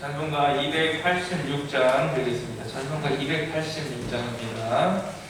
찬송가 286장 되겠습니다. 찬송가 286장입니다. 날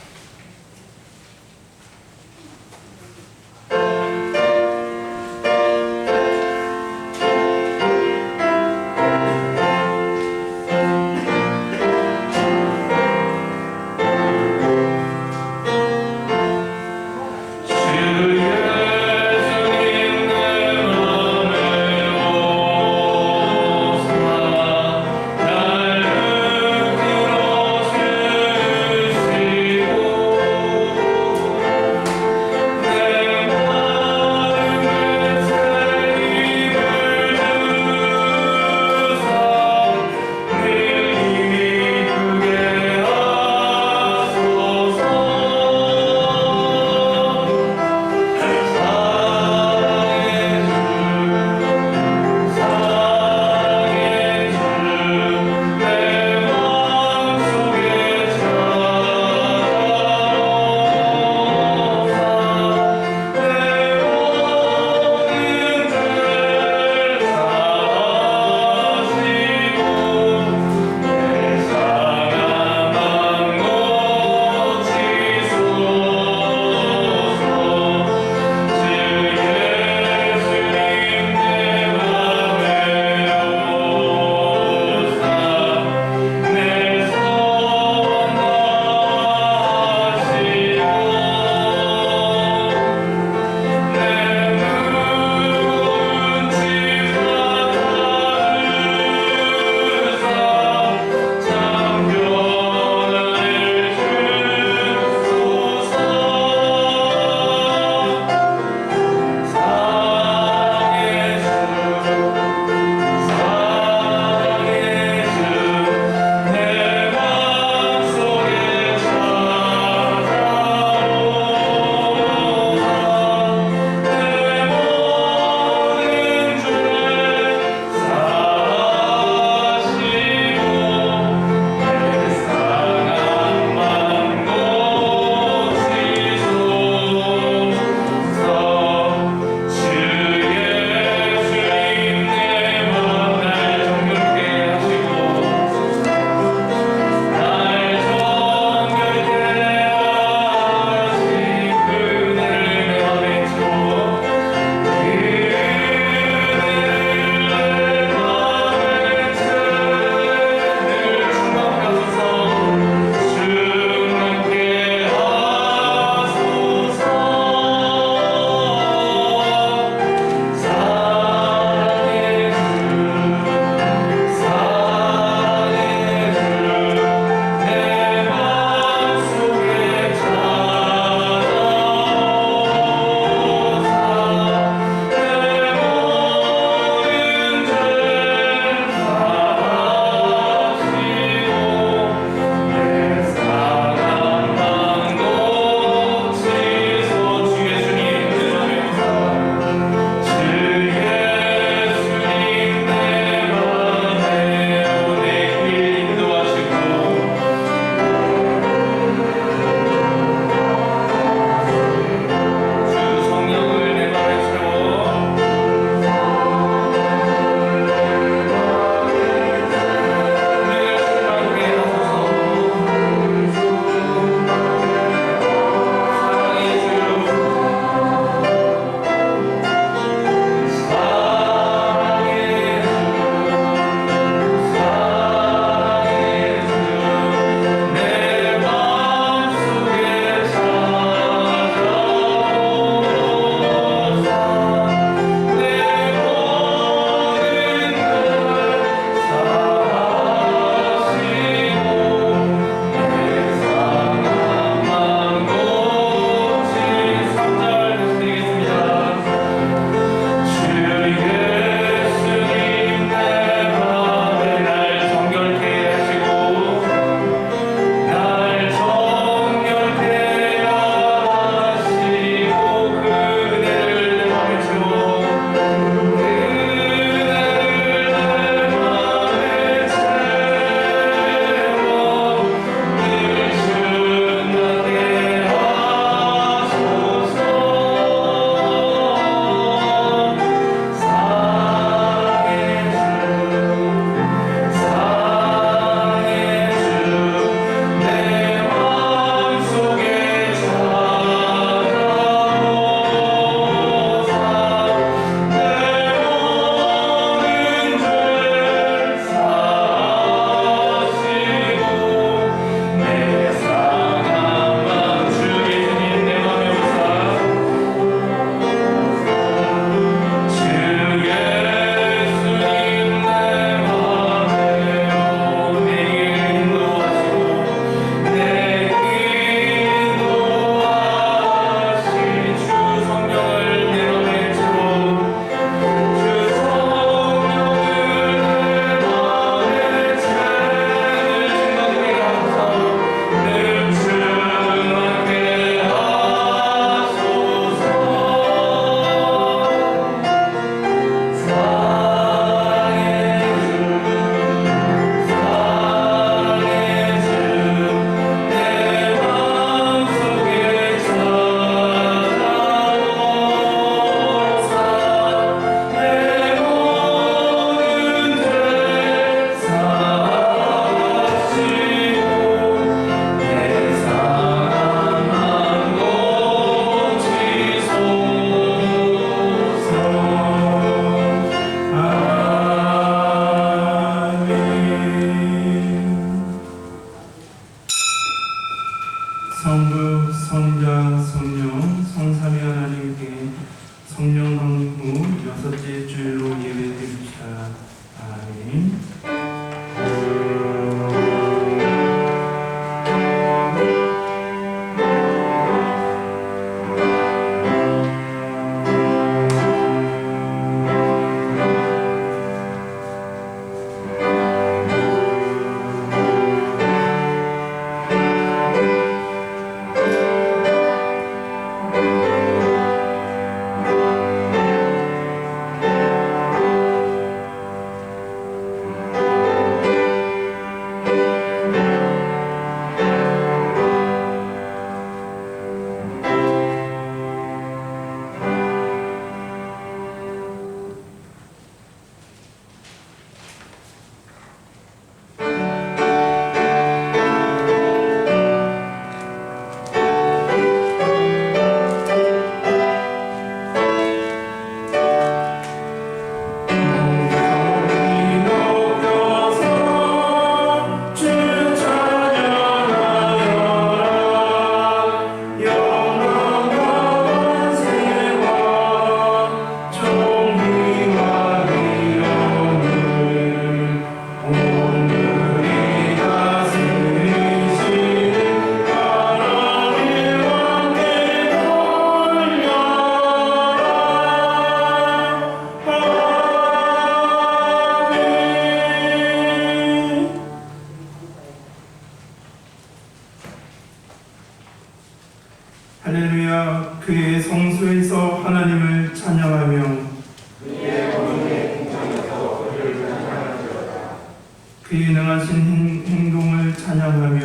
그의 능하신 행동을 찬양하며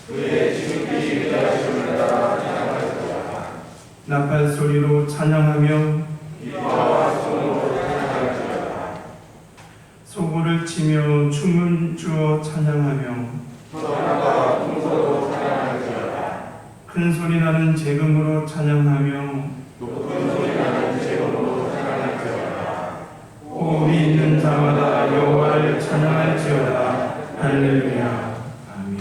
그의 지극히 위대하심을 따라 찬양하리로다. 나팔 소리로 찬양하며 기뻐와 손으로 찬양하리로다. 소고를 치며 춤을 추어 찬양하며 소나가 풍소로 찬양하리로다. 큰 소리 나는 재금으로 찬양하며 높은 소리 나는 제금으로 찬양하리로다. 호흡이 있는 자마다 여호와를 찬양할지어다. 할렐루야. 아멘.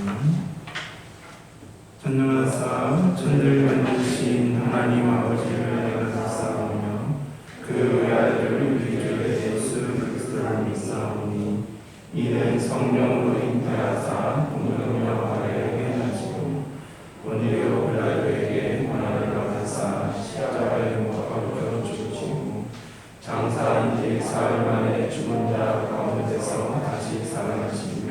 전능하사 천들 만드신 하나님 아버지를 내가 믿사오며 그 아들 우리 주 예수 그리스도를 믿사오니 이는 성령으로 잉태하사 동정녀 마리아에게 나시고 본디오 빌라도에게 고난을 받으사 십자가에 못 박혀 죽으시고 장사한 지 사흘 만에 죽은 자 가운데서 다시 살아나시며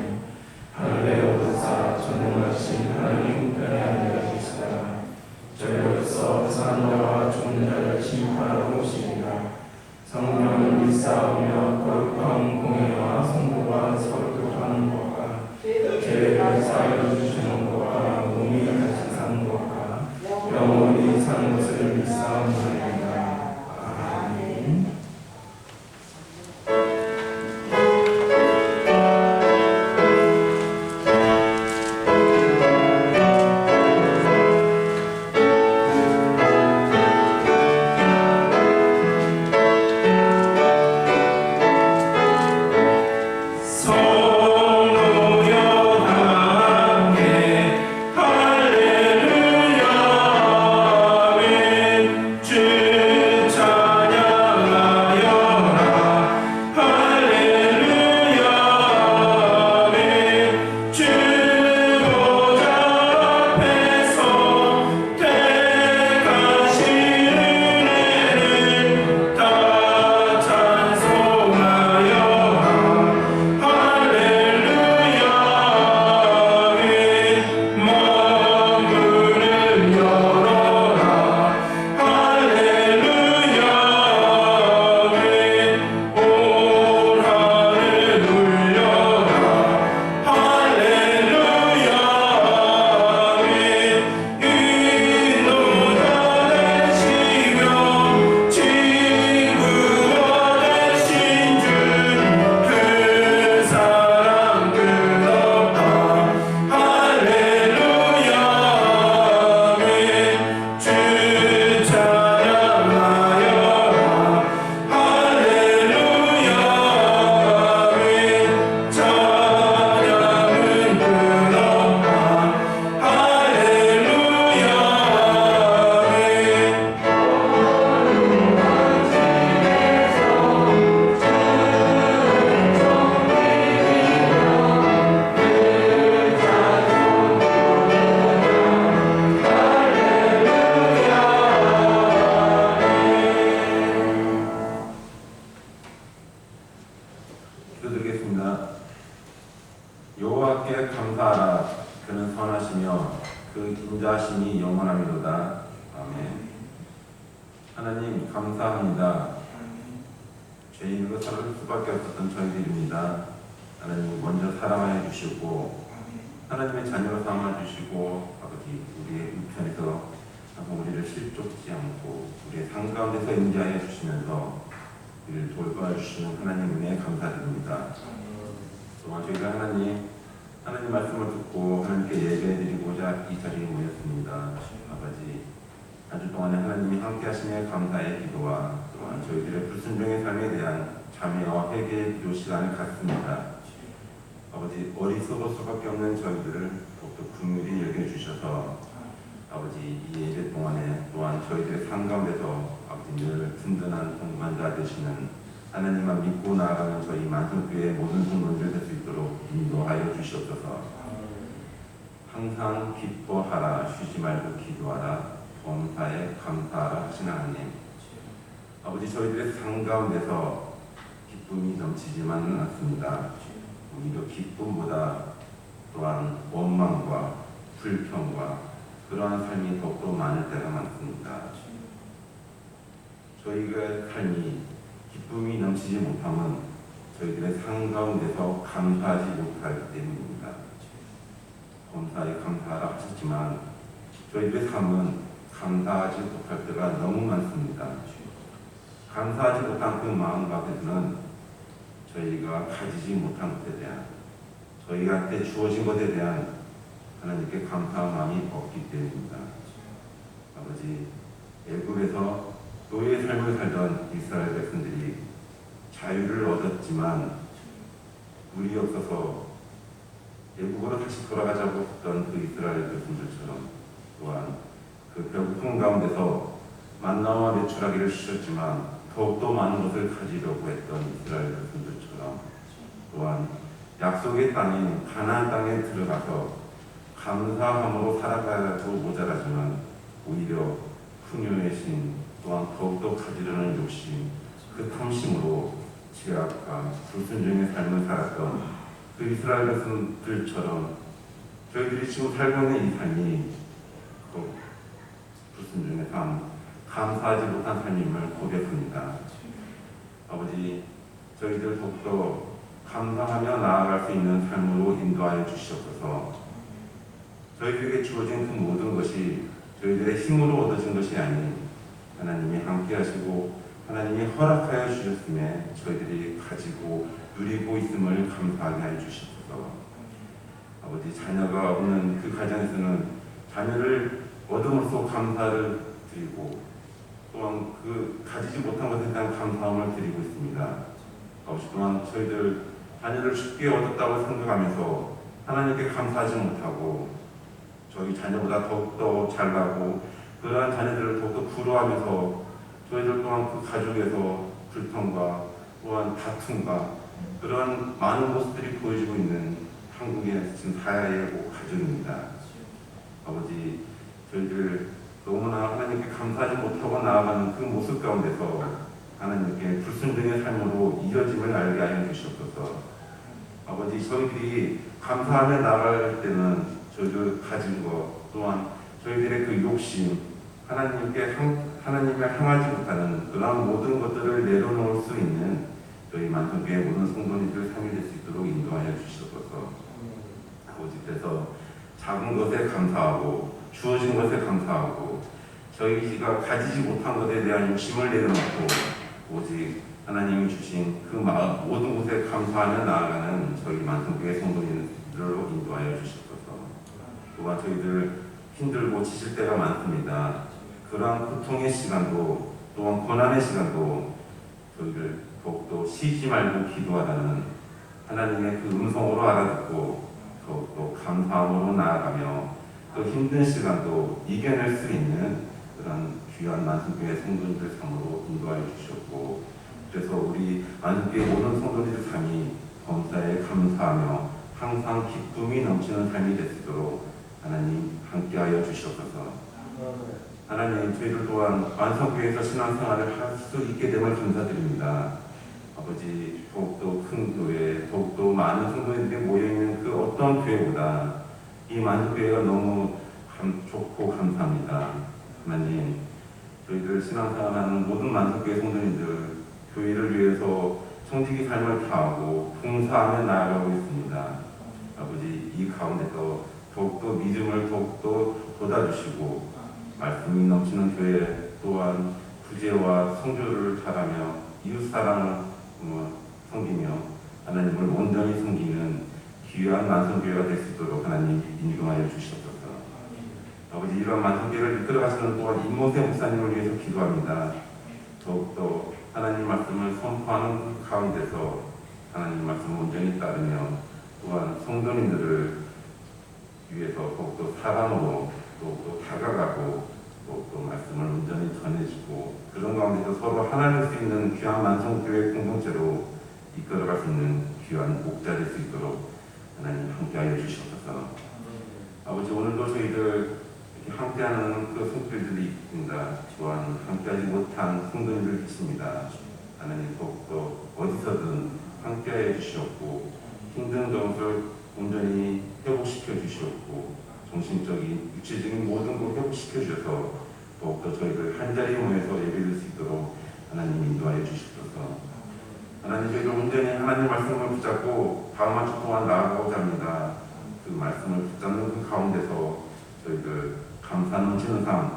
하늘에 오르사 전능하신 하나님 우편에 앉아 계시다가 저희로서 산 자와 죽은 자를 심판하러 오시리라. 성령을 믿사오며 거룩한 공예와 성도가 서로 교통하는 것과 죄를 사하여 주시는 것과 몸이 다시 사는 것과 영원히 사는 것을 믿사옵나이다. 아멘. 기도드리겠습니다. 여호와께 감사하라. 그는 선하시며 그 인자하심이 영원하미로다. 아멘. 하나님 감사합니다. 죄인으로 살아갈 수밖에 없었던 저희들입니다. 하나님 먼저 사랑하여 주시고 하나님의 자녀로 삼아 주시고 아버지 우리의 우편에서 항상 우리를 실족지 않고 우리의 삶 가운데서 인자하여 주시면서 우리를 돌봐주시는 하나님 은혜에 감사드립니다. 또한 저희가 하나님 말씀을 듣고 하나님께 예배드리고자 이 자리에 모였습니다. 아버지 한 주 동안에 하나님이 함께 하심에 감사의 기도와 또한 저희들의 불순종의 삶에 대한 자매와 회개의 기도 시간을 갖습니다. 아버지 어리석을 수밖에 없는 저희들을 더욱더 긍휼히 여겨주셔서 아버지 이 예배 동안에 또한 저희들의 삶 가운데서 아버지 늘 든든한 동반자 되시는 하나님만 믿고 나아가는 저희 만성교회의 모든 성도들 될 수 있도록 인도하여 주시옵소서. 항상 기뻐하라 쉬지 말고 기도하라 범사에 감사하라 하시는 하나님 아버지 저희들의 삶 가운데서 기쁨이 넘치지만은 않습니다. 오히려 기쁨보다 또한 원망과 불평과 그러한 삶이 더욱더 많을 때가 많습니다. 저희가 삶이 기쁨이 넘치지 못하면 저희들의 삶 가운데서 감사하지 못하기 때문입니다. 범사에 감사하라 하셨지만 저희들의 삶은 감사하지 못할 때가 너무 많습니다. 감사하지 못한 그 마음 가운데는 저희가 가지지 못한 것에 대한, 저희한테 주어진 것에 대한 하나님께 감사한 마음이 없기 때문입니다. 아버지, 애굽에서 노예의 삶을 살던 이스라엘 백성들이 자유를 얻었지만 물이 없어서 애국으로 다시 돌아가자고 했던 그 이스라엘 백성들처럼, 또한 그 배고픔 가운데서 만나와 메추라기를 주셨지만 더욱더 많은 것을 가지려고 했던 이스라엘 백성들처럼, 또한 약속의 땅인 가나안 땅에 들어가서 감사함으로 살아가야도 모자라지만 오히려 풍요의 신, 또한 더욱더 가지려는 욕심, 그 탐심으로 죄악과 불순종의 삶을 살았던 그 이스라엘 백성들처럼 저희들이 지금 살고 있는 이 삶이 그 불순종의 삶, 감사하지 못한 삶임을 고백합니다. 아버지, 저희들 더욱더 감사하며 나아갈 수 있는 삶으로 인도하여 주시옵소서. 저희들에게 주어진 그 모든 것이 저희들의 힘으로 얻어진 것이 아닌 하나님이 함께 하시고 하나님이 허락하여 주셨음에 저희들이 가지고 누리고 있음을 감사하게 하여 주시옵소서. 아버지, 자녀가 없는 그 가정에서는 자녀를 얻음으로써 감사를 드리고 또한 그 가지지 못한 것에 대한 감사함을 드리고 있습니다. 아버지, 또한 저희들 자녀를 쉽게 얻었다고 생각하면서 하나님께 감사하지 못하고 저희 자녀보다 더욱더 잘나고 그러한 자녀들을 더욱더 부러워하면서 저희들 또한 그 가족에서 불평과 또한 다툼과 그런 많은 모습들이 보여지고 있는 한국의 지금 사회의 가정입니다. 아버지, 저희들 너무나 하나님께 감사하지 못하고 나아가는 그 모습 가운데서 하나님께 불순종의 삶으로 이어짐을 알게 하여 주시옵소서. 아버지, 저희들이 감사하며 나아갈 때는 저희들 가진 것 또한 저희들의 그 욕심, 하나님을 향하지 못하는 그러한 모든 것들을 내려놓을 수 있는 저희 만성교회 모든 성도님들 삶이 될 수 있도록 인도하여 주시옵소서. 아버지, 그래서 작은 것에 감사하고 주어진 것에 감사하고 저희가 가지지 못한 것에 대한 욕심을 내려놓고 오직 하나님이 주신 그 모든 것에 감사하며 나아가는 저희 만성교회 성도님들로 인도하여 주시옵소서. 또한 저희들 힘들고 지칠 때가 많습니다. 그러한 고통의 시간도 또한 고난의 시간도 저희들 더욱더 쉬지 말고 기도하라는 하나님의 그 음성으로 알아듣고 더욱더 감사함으로 나아가며 또 힘든 시간도 이겨낼 수 있는 그런 귀한 만성교회 성도님들 삶으로 인도하여 주셨고, 그래서 우리 만성교회 모든 성도님들 삶이 범사에 감사하며 항상 기쁨이 넘치는 삶이 되도록 하나님 함께하여 주시옵소서. 하나님, 저희들 또한 만성교회에서 신앙생활을 할 수 있게 됨을 감사드립니다. 아버지, 더욱더 큰 교회, 더욱더 많은 성도님들이 모여있는 그 어떤 교회보다 이 만성교회가 너무 좋고 감사합니다. 하나님, 저희들 신앙생활하는 모든 만성교회 성도님들 교회를 위해서 성직의 삶을 다하고 봉사하며 나아가고 있습니다. 아버지, 이 가운데서 더욱더 믿음을 더욱더 돋아주시고 말씀이 넘치는 교회 또한 구제와 성조를 잘하며 이웃사랑을 섬기며 하나님을 온전히 섬기는 귀한 만성교회가 될 수 있도록 하나님 인도하여 주시옵소서. 아버지, 이러한 만성교회를 이끌어가시는 또한 임모세 목사님을 위해서 기도합니다. 더욱더 하나님 말씀을 선포하는 그 가운데서 하나님 말씀을 온전히 따르며 또한 성도님들을 위해서 더욱더 사랑으로 더욱더 다가가고 더욱더 말씀을 온전히 전해주고 그런 가운데서 서로 하나 될 수 있는 귀한 만성교회 공동체로 이끌어갈 수 있는 귀한 목자 될 수 있도록 하나님 함께하여 주시옵소서. 아버지, 오늘도 저희들 이렇게 함께하는 그 성도들이 있습니다. 또한 함께하지 못한 성도님들 있습니다. 하나님, 더욱더 어디서든 함께하여 주시옵고 힘든 것을 온전히 회복시켜 주시옵고 정신적인, 육체적인 모든 걸 회복시켜 주셔서 더욱더 저희들 한자리에 모여서 예배드릴 수 있도록 하나님 인도하여 주시옵소서. 하나님 저희가 온전히 하나님 말씀을 붙잡고 다음 주 동안 나아가고자 합니다. 그 말씀을 붙잡는 그 가운데서 저희들 감사 넘치는 삶,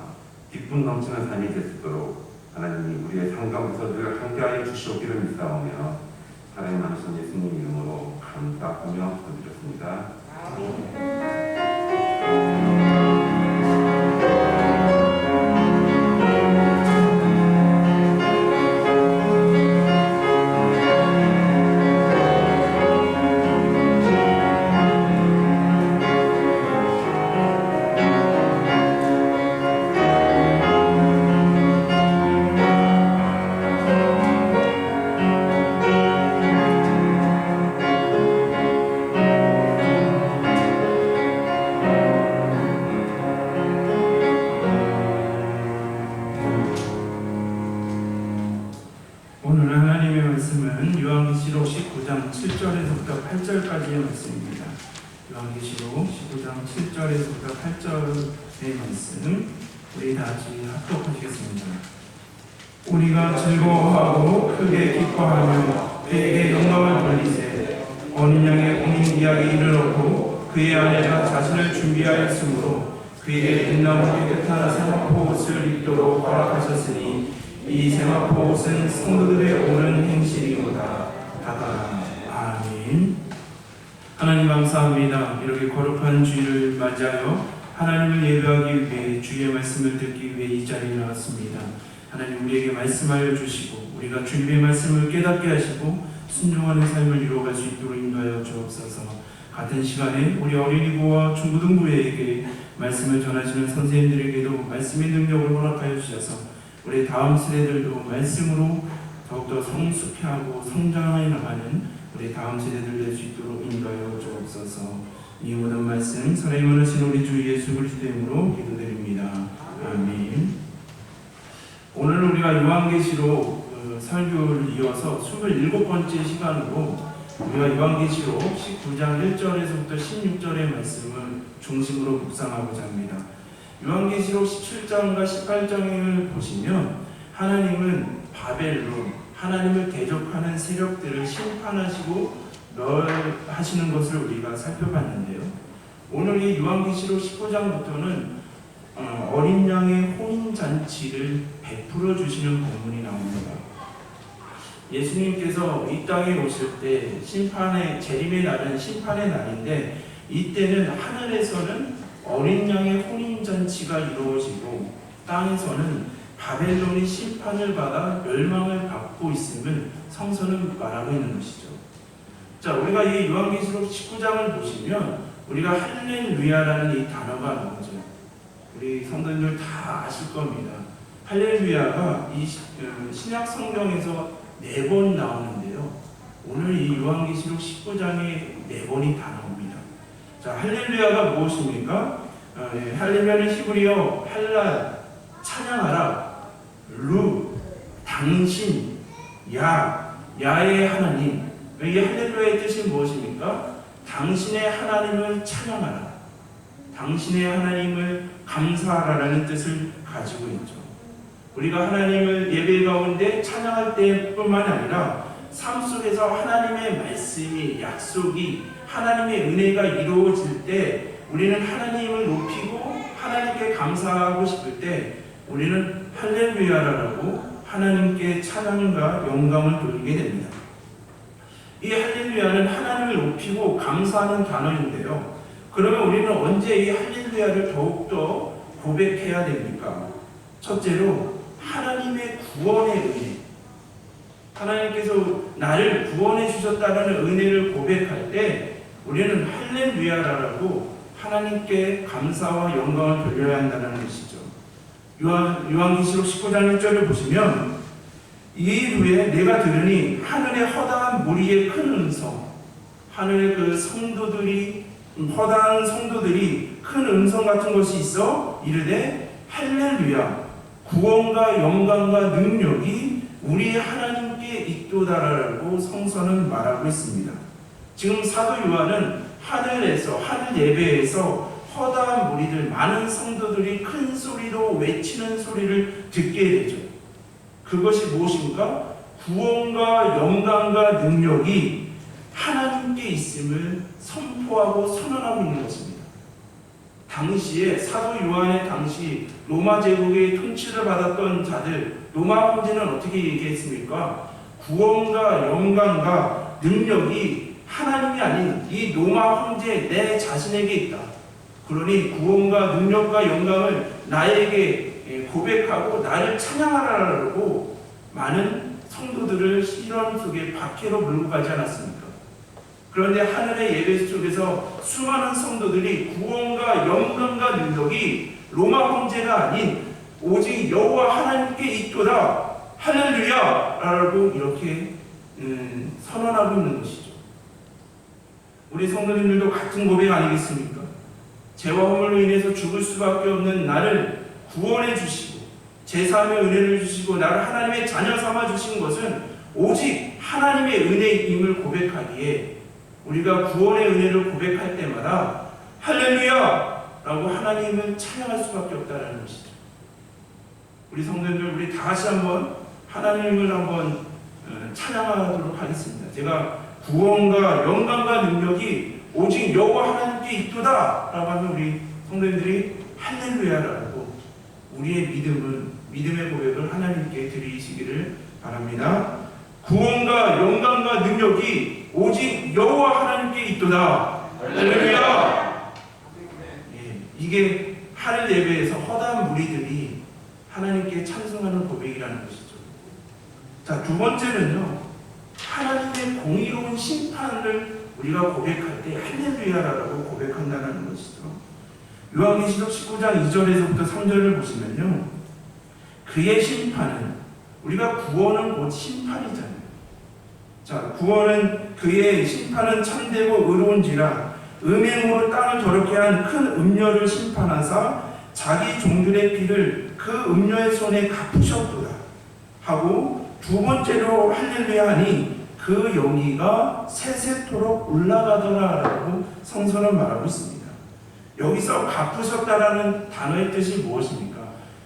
기쁨 넘치는 삶이 될 수 있도록 하나님이 우리의 삶 가운데서 늘 함께하여 주시옵기를 믿사오며 사랑이 많으신 예수님 이름으로 감사하며 기도드렸습니다. 오늘 하나님의 말씀은 요한계시록 19장 7절에서부터 8절까지의 말씀입니다. 요한계시록 19장 7절에서부터 8절의 말씀 우리 다 같이 합독하시겠습니다. 우리가 즐거워하고 크게 기뻐하며 그에게 영광을 돌리세. 어린 양의 공인 이야기를 얻고 그의 아내가 자신을 준비하였으므로 그에게 빛나무 깨끗한 세마포 옷을 입도록 허락하셨으니 이 세마포 옷은 성도들의 옳은 행실이로다. 아멘. 하나님 감사합니다. 이렇게 거룩한 주일을 맞이하여 하나님을 예배하기 위해 주의 말씀을 듣기 위해 이 자리에 나왔습니다. 하나님 우리에게 말씀하여 주시고 우리가 주님의 말씀을 깨닫게 하시고 순종하는 삶을 이루어갈 수 있도록 인도하여 주옵소서. 같은 시간에 우리 어린이부와 중고등부에게 말씀을 전하시는 선생님들에게도 말씀의 능력을 허락하여 주셔서 우리 다음 세대들도 말씀으로 더욱더 성숙해하고 성장해 나가는 우리 다음 세대들 될 수 있도록 인도하여 주옵소서. 이 모든 말씀 사랑이 많으신 우리 주 예수 그리스도 이름으로 기도드립니다. 아멘. 오늘 우리가 요한계시록 설교를 이어서 27번째 시간으로 우리가 요한계시록 19장 1절에서부터 16절의 말씀을 중심으로 묵상하고자 합니다. 요한계시록 17장과 18장을 보시면 하나님은 바벨론, 하나님을 대적하는 세력들을 심판하시고 멸하시는 것을 우리가 살펴봤는데요. 오늘 이 요한계시록 19장부터는 어린 양의 혼인잔치를 베풀어 주시는 본문이 나옵니다. 예수님께서 이 땅에 오실 때 심판의 재림의 날은 심판의 날인데 이때는 하늘에서는 어린 양의 혼인잔치가 이루어지고 땅에서는 바벨론이 심판을 받아 멸망을 받고 있음을 성서는 말하고 있는 것이죠. 자, 우리가 이 요한계시록 19장을 보시면 우리가 할렐루야라는 이 단어가 나오죠. 우리 성도님들 다 아실 겁니다. 할렐루야가 이 신약 성경에서 4번 나오는데요. 오늘 이 요한계시록 19장에 4번이 다 나옵니다. 자, 할렐루야가 무엇입니까? 할렐루야는 히브리어 할라, 찬양하라, 루, 당신, 야의 하나님. 이 할렐루야의 뜻이 무엇입니까? 당신의 하나님을 찬양하라, 당신의 하나님을 감사하라라는 뜻을 가지고 있죠. 우리가 하나님을 예배 가운데 찬양할 때뿐만 아니라 삶 속에서 하나님의 말씀이, 약속이, 하나님의 은혜가 이루어질 때 우리는 하나님을 높이고 하나님께 감사하고 싶을 때 우리는 할렐루야라고 하나님께 찬양과 영광을 돌리게 됩니다. 이 할렐루야는 하나님을 높이고 감사하는 단어인데요. 그러면 우리는 언제 이 할렐루야를 더욱더 고백해야 됩니까? 첫째로 하나님의 구원의 은혜. 하나님께서 나를 구원해 주셨다는 은혜를 고백할 때 우리는 할렐루야라고 하나님께 감사와 영광을 돌려야 한다는 것이죠. 요한계시록 19장 1절을 보시면 이 후에 내가 들으니 하늘의 허다한 무리의 큰 음성, 하늘의 그 성도들이, 허다한 성도들이 큰 음성 같은 것이 있어 이르되 할렐루야, 구원과 영광과 능력이 우리 하나님께 있도다라고 성서는 말하고 있습니다. 지금 사도 요한은 하늘에서, 하늘 예배에서 허다한 무리들, 많은 성도들이 큰 소리로 외치는 소리를 듣게 되죠. 그것이 무엇인가? 구원과 영광과 능력이 하나님께 있음을 선포하고 선언하고 있는 것입니다. 당시에 사도 요한의 당시 로마 제국의 통치를 받았던 자들, 로마 황제는 어떻게 얘기했습니까? 구원과 영광과 능력이 하나님이 아닌 이 로마 황제 내 자신에게 있다. 그러니 구원과 능력과 영광을 나에게 고백하고 나를 찬양하라고 많은 성도들을 시련 속에 박해로 몰고 가지 않았습니까? 그런데 하늘의 예배 속에서 수많은 성도들이 구원과 영광과 능력이 로마 황제가 아닌 오직 여호와 하나님께 있도다 할렐루야 라고 이렇게 선언하고 있는 것이죠. 우리 성도님들도 같은 고백 아니겠습니까? 죄와 허물로 인해서 죽을 수밖에 없는 나를 구원해 주시고 제사함의 은혜를 주시고 나를 하나님의 자녀 삼아 주신 것은 오직 하나님의 은혜임을 고백하기에 우리가 구원의 은혜를 고백할 때마다 할렐루야 라고 하나님을 찬양할 수밖에 없다는 것이죠. 우리 성도님들 우리 다 같이 한번 하나님을 한번 찬양하도록 하겠습니다. 제가 구원과 영광과 능력이 오직 여호와 하나님께 있도다 라고 하면 우리 성도님들이 할렐루야라고 우리의 믿음의 고백을 하나님께 드리시기를 바랍니다. 구원과 영광과 능력이 오직 여호와 하나님께 있도다. 할렐루야. 이게 하늘 예배에서 허다한 무리들이 하나님께 찬송하는 고백이라는 것이죠. 자, 두 번째는요, 하나님의 공의로운 심판을 우리가 고백할 때 할렐루야라고 고백한다는 것이죠. 요한계시록 19장 2절에서부터 3절을 보시면요, 그의 심판은, 우리가 구원은 곧 심판이잖아요. 자, 구원은 그의 심판은 참되고 의로운지라 음행으로 땅을 더럽게 한 큰 음녀를 심판하사 자기 종들의 피를 그 음녀의 손에 갚으셨도다 하고, 두 번째로 할렐루야 하니 그 영이가 세세토록 올라가더라라고 성서는 말하고 있습니다. 여기서 갚으셨다라는 단어의 뜻이 무엇입니까?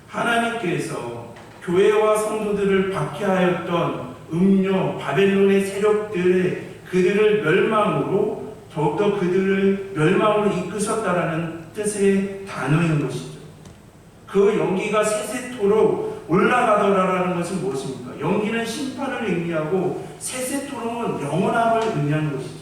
하나님께서 교회와 성도들을 박해하였던 음녀 바벨론의 세력들의 그들을 멸망으로 더욱더 그들을 멸망으로 이끄셨다라는 뜻의 단어인 것이죠. 그 연기가 세세토록 올라가더라라는 것은 무엇입니까? 연기는 심판을 의미하고 세세토록은 영원함을 의미하는 것이죠.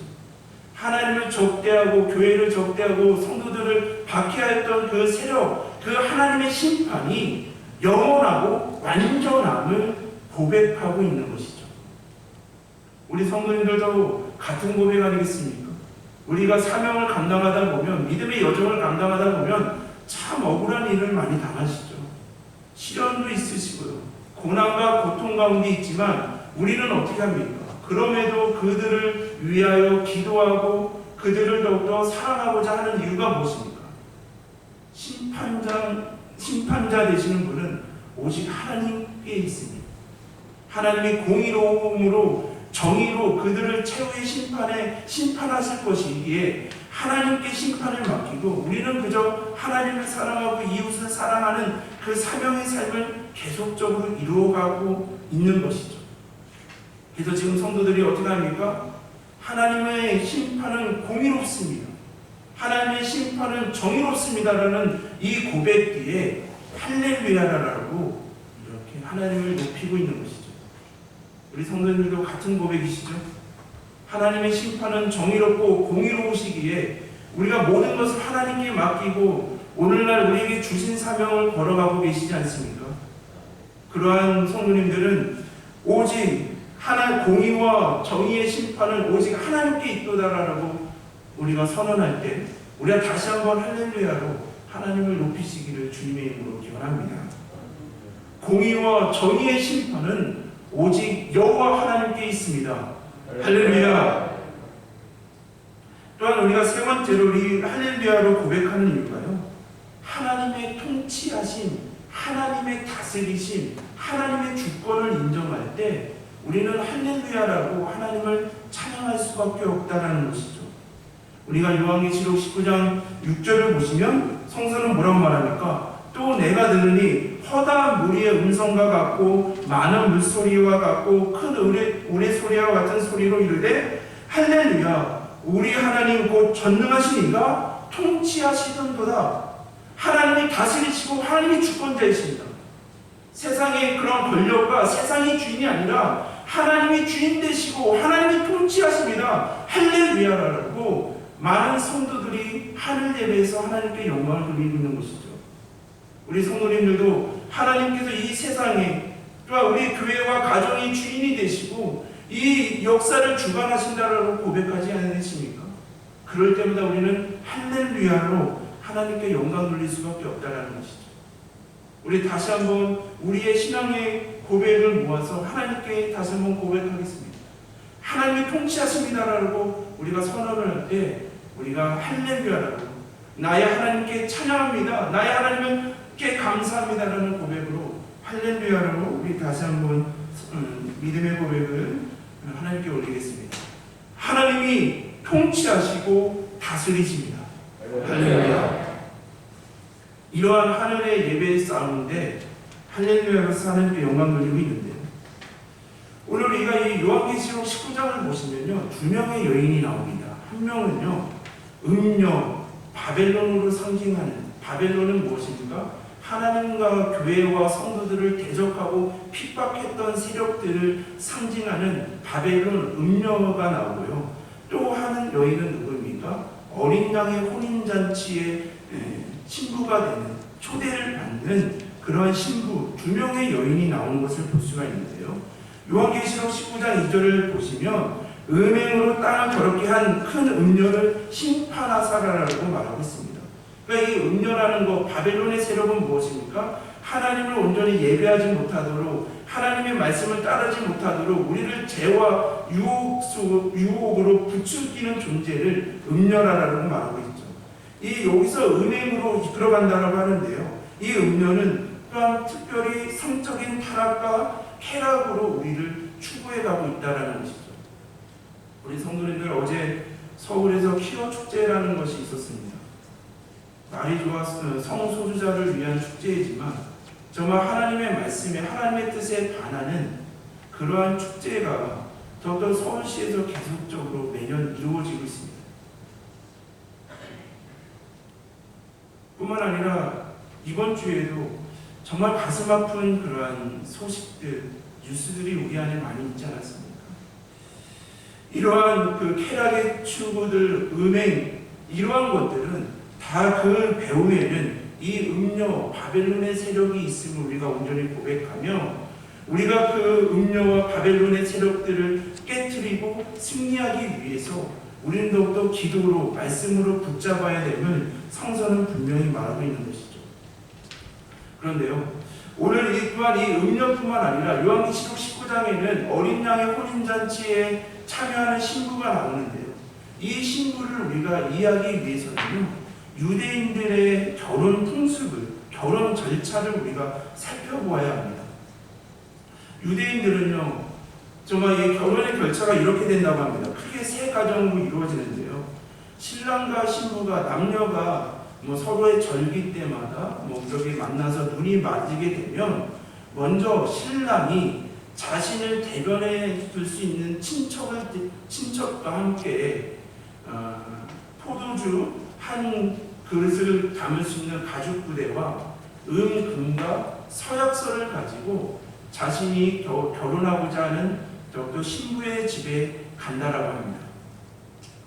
하나님을 적대하고 교회를 적대하고 성도들을 박해하였던 그 세력, 그 하나님의 심판이 영원하고 완전함을 고백하고 있는 것이죠. 우리 성도님들도 같은 고백 아니겠습니까? 우리가 사명을 감당하다 보면, 믿음의 여정을 감당하다 보면 참 억울한 일을 많이 당하시죠. 시련도 있으시고요. 고난과 고통 가운데 있지만 우리는 어떻게 합니까? 그럼에도 그들을 위하여 기도하고 그들을 더욱더 사랑하고자 하는 이유가 무엇입니까? 심판자 되시는 분은 오직 하나님께 있습니다. 하나님이 공의로움으로 정의로 그들을 최후의 심판에 심판하실 것이기에 하나님께 심판을 맡기고 우리는 그저 하나님을 사랑하고 이웃을 사랑하는 그 사명의 삶을 계속적으로 이루어가고 있는 것이죠. 그래서 지금 성도들이 어떻게 합니까? 하나님의 심판은 공의롭습니다. 하나님의 심판은 정의롭습니다라는 이 고백 뒤에 할렐루야라고 이렇게 하나님을 높이고 있는 것이죠. 우리 성도님들도 같은 고백이시죠? 하나님의 심판은 정의롭고 공의로우시기에 우리가 모든 것을 하나님께 맡기고 오늘날 우리에게 주신 사명을 걸어가고 계시지 않습니까? 그러한 성도님들은 오직 공의와 정의의 심판은 오직 하나님께 있도다라고 우리가 선언할 때 우리가 다시 한번 할렐루야로 하나님을 높이시기를 주님의 이름으로 기원합니다. 공의와 정의의 심판은 오직 여호와 하나님께 있습니다. 할렐루야. 또한 우리가 세 번째로 이 할렐루야로 고백하는 이유가요, 하나님의 통치하심, 하나님의 다스리심, 하나님의 주권을 인정할 때 우리는 할렐루야라고 하나님을 찬양할 수밖에 없다는 것이죠. 우리가 요한계시록 19장 6절을 보시면 성서는 뭐라고 말합니까? 또 내가 들으니 허다한 무리의 음성과 같고 많은 물소리와 같고 큰 우레소리와 같은 소리로 이르되 할렐루야 우리 하나님 곧 전능하신 이가 통치하시던도다. 하나님이 다스리시고 하나님이 주권자이십니다. 세상의 그런 권력과 세상이 주인이 아니라 하나님이 주인 되시고 하나님이 통치하십니다. 할렐루야라고 많은 성도들이 하늘 예배에서 하나님께 영광을 돌리고 있는 것이죠. 우리 성도님들도 하나님께서 이 세상에 또한 우리 교회와 가정이 주인이 되시고 이 역사를 주관하신다라고 고백하지 않으십니까? 그럴 때마다 우리는 할렐루야로 하나님께 영광 돌릴 수밖에 없다는 것이죠. 우리 다시 한번 우리의 신앙의 고백을 모아서 하나님께 다시 한번 고백하겠습니다. 하나님이 통치하십니다라고 우리가 선언을 할 때 우리가 할렐루야라고 나의 하나님께 찬양합니다. 나의 하나님께 감사합니다라는 고백으로 할렐루야라고 우리 다시 한번 믿음의 고백을 하나님께 올리겠습니다. 하나님이 통치하시고 다스리십니다. 할렐루야. 이러한 하늘의 예배의 싸움인데 할렐루야로서 하나님께 영광 돌리고 있는데요. 오늘 우리가 이 요한계시록 19장을 보시면요, 두 명의 여인이 나옵니다. 한 명은요, 음녀, 바벨론으로 상징하는, 바벨론은 무엇입니까? 하나님과 교회와 성도들을 대적하고 핍박했던 세력들을 상징하는 바벨론 음녀가 나오고요. 또 하는 여인은 누구입니까? 어린 양의 혼인잔치에 신부가 되는, 초대를 받는 그러한 신부 두 명의 여인이 나오는 것을 볼 수가 있는데요. 요한계시록 19장 2절을 보시면 음행으로 땅을 더럽게 한 큰 음녀를 심판하사라라고 말하고 있습니다. 그러니까 이 음녀라는 것, 바벨론의 세력은 무엇입니까? 하나님을 온전히 예배하지 못하도록, 하나님의 말씀을 따르지 못하도록 우리를 죄와 유혹으로 부추기는 존재를 음녀라라고 말하고 있죠. 이 여기서 음행으로 이끌어간다라고 하는데요. 이 음녀는 또한 특별히 성적인 타락과 쾌락으로 우리를 추구해가고 있다라는 것이죠. 우리 성도님들 어제 서울에서 퀴어 축제라는 것이 있었습니다. 날이 좋았을 성소수자를 위한 축제이지만 정말 하나님의 말씀에 하나님의 뜻에 반하는 그러한 축제가 더욱더 서울시에서 계속적으로 매년 이루어지고 있습니다. 뿐만 아니라 이번 주에도 정말 가슴 아픈 그러한 소식들, 뉴스들이 우리 안에 많이 있지 않았습니까? 이러한 그 쾌락의 추구들, 음행, 이러한 것들은 다 그 배후에는 이 음녀, 바벨론의 세력이 있음을 우리가 온전히 고백하며 우리가 그 음녀와 바벨론의 세력들을 깨트리고 승리하기 위해서 우리는 더욱더 기도로, 말씀으로 붙잡아야 됨을 성서는 분명히 말하고 있는 것이죠. 그런데요, 오늘 또한 이 음녀뿐만 아니라 요한계시록 19장에는 어린 양의 혼인잔치에 참여하는 신부가 나오는데요. 이 신부를 우리가 이해하기 위해서는요, 유대인들의 결혼 풍습을, 결혼 절차를 우리가 살펴보아야 합니다. 유대인들은요, 정말 이 결혼의 절차가 이렇게 된다고 합니다. 크게 세 가정으로 이루어지는데요. 신랑과 신부가, 남녀가 서로의 절기 때마다 이렇게 만나서 눈이 맞게 되면 먼저 신랑이 자신을 대변해 줄 수 있는 친척과 함께 포도주 한 그릇을 담을 수 있는 가죽 부대와 금과 서약서를 가지고 자신이 결혼하고자 하는 또 신부의 집에 간다라고 합니다.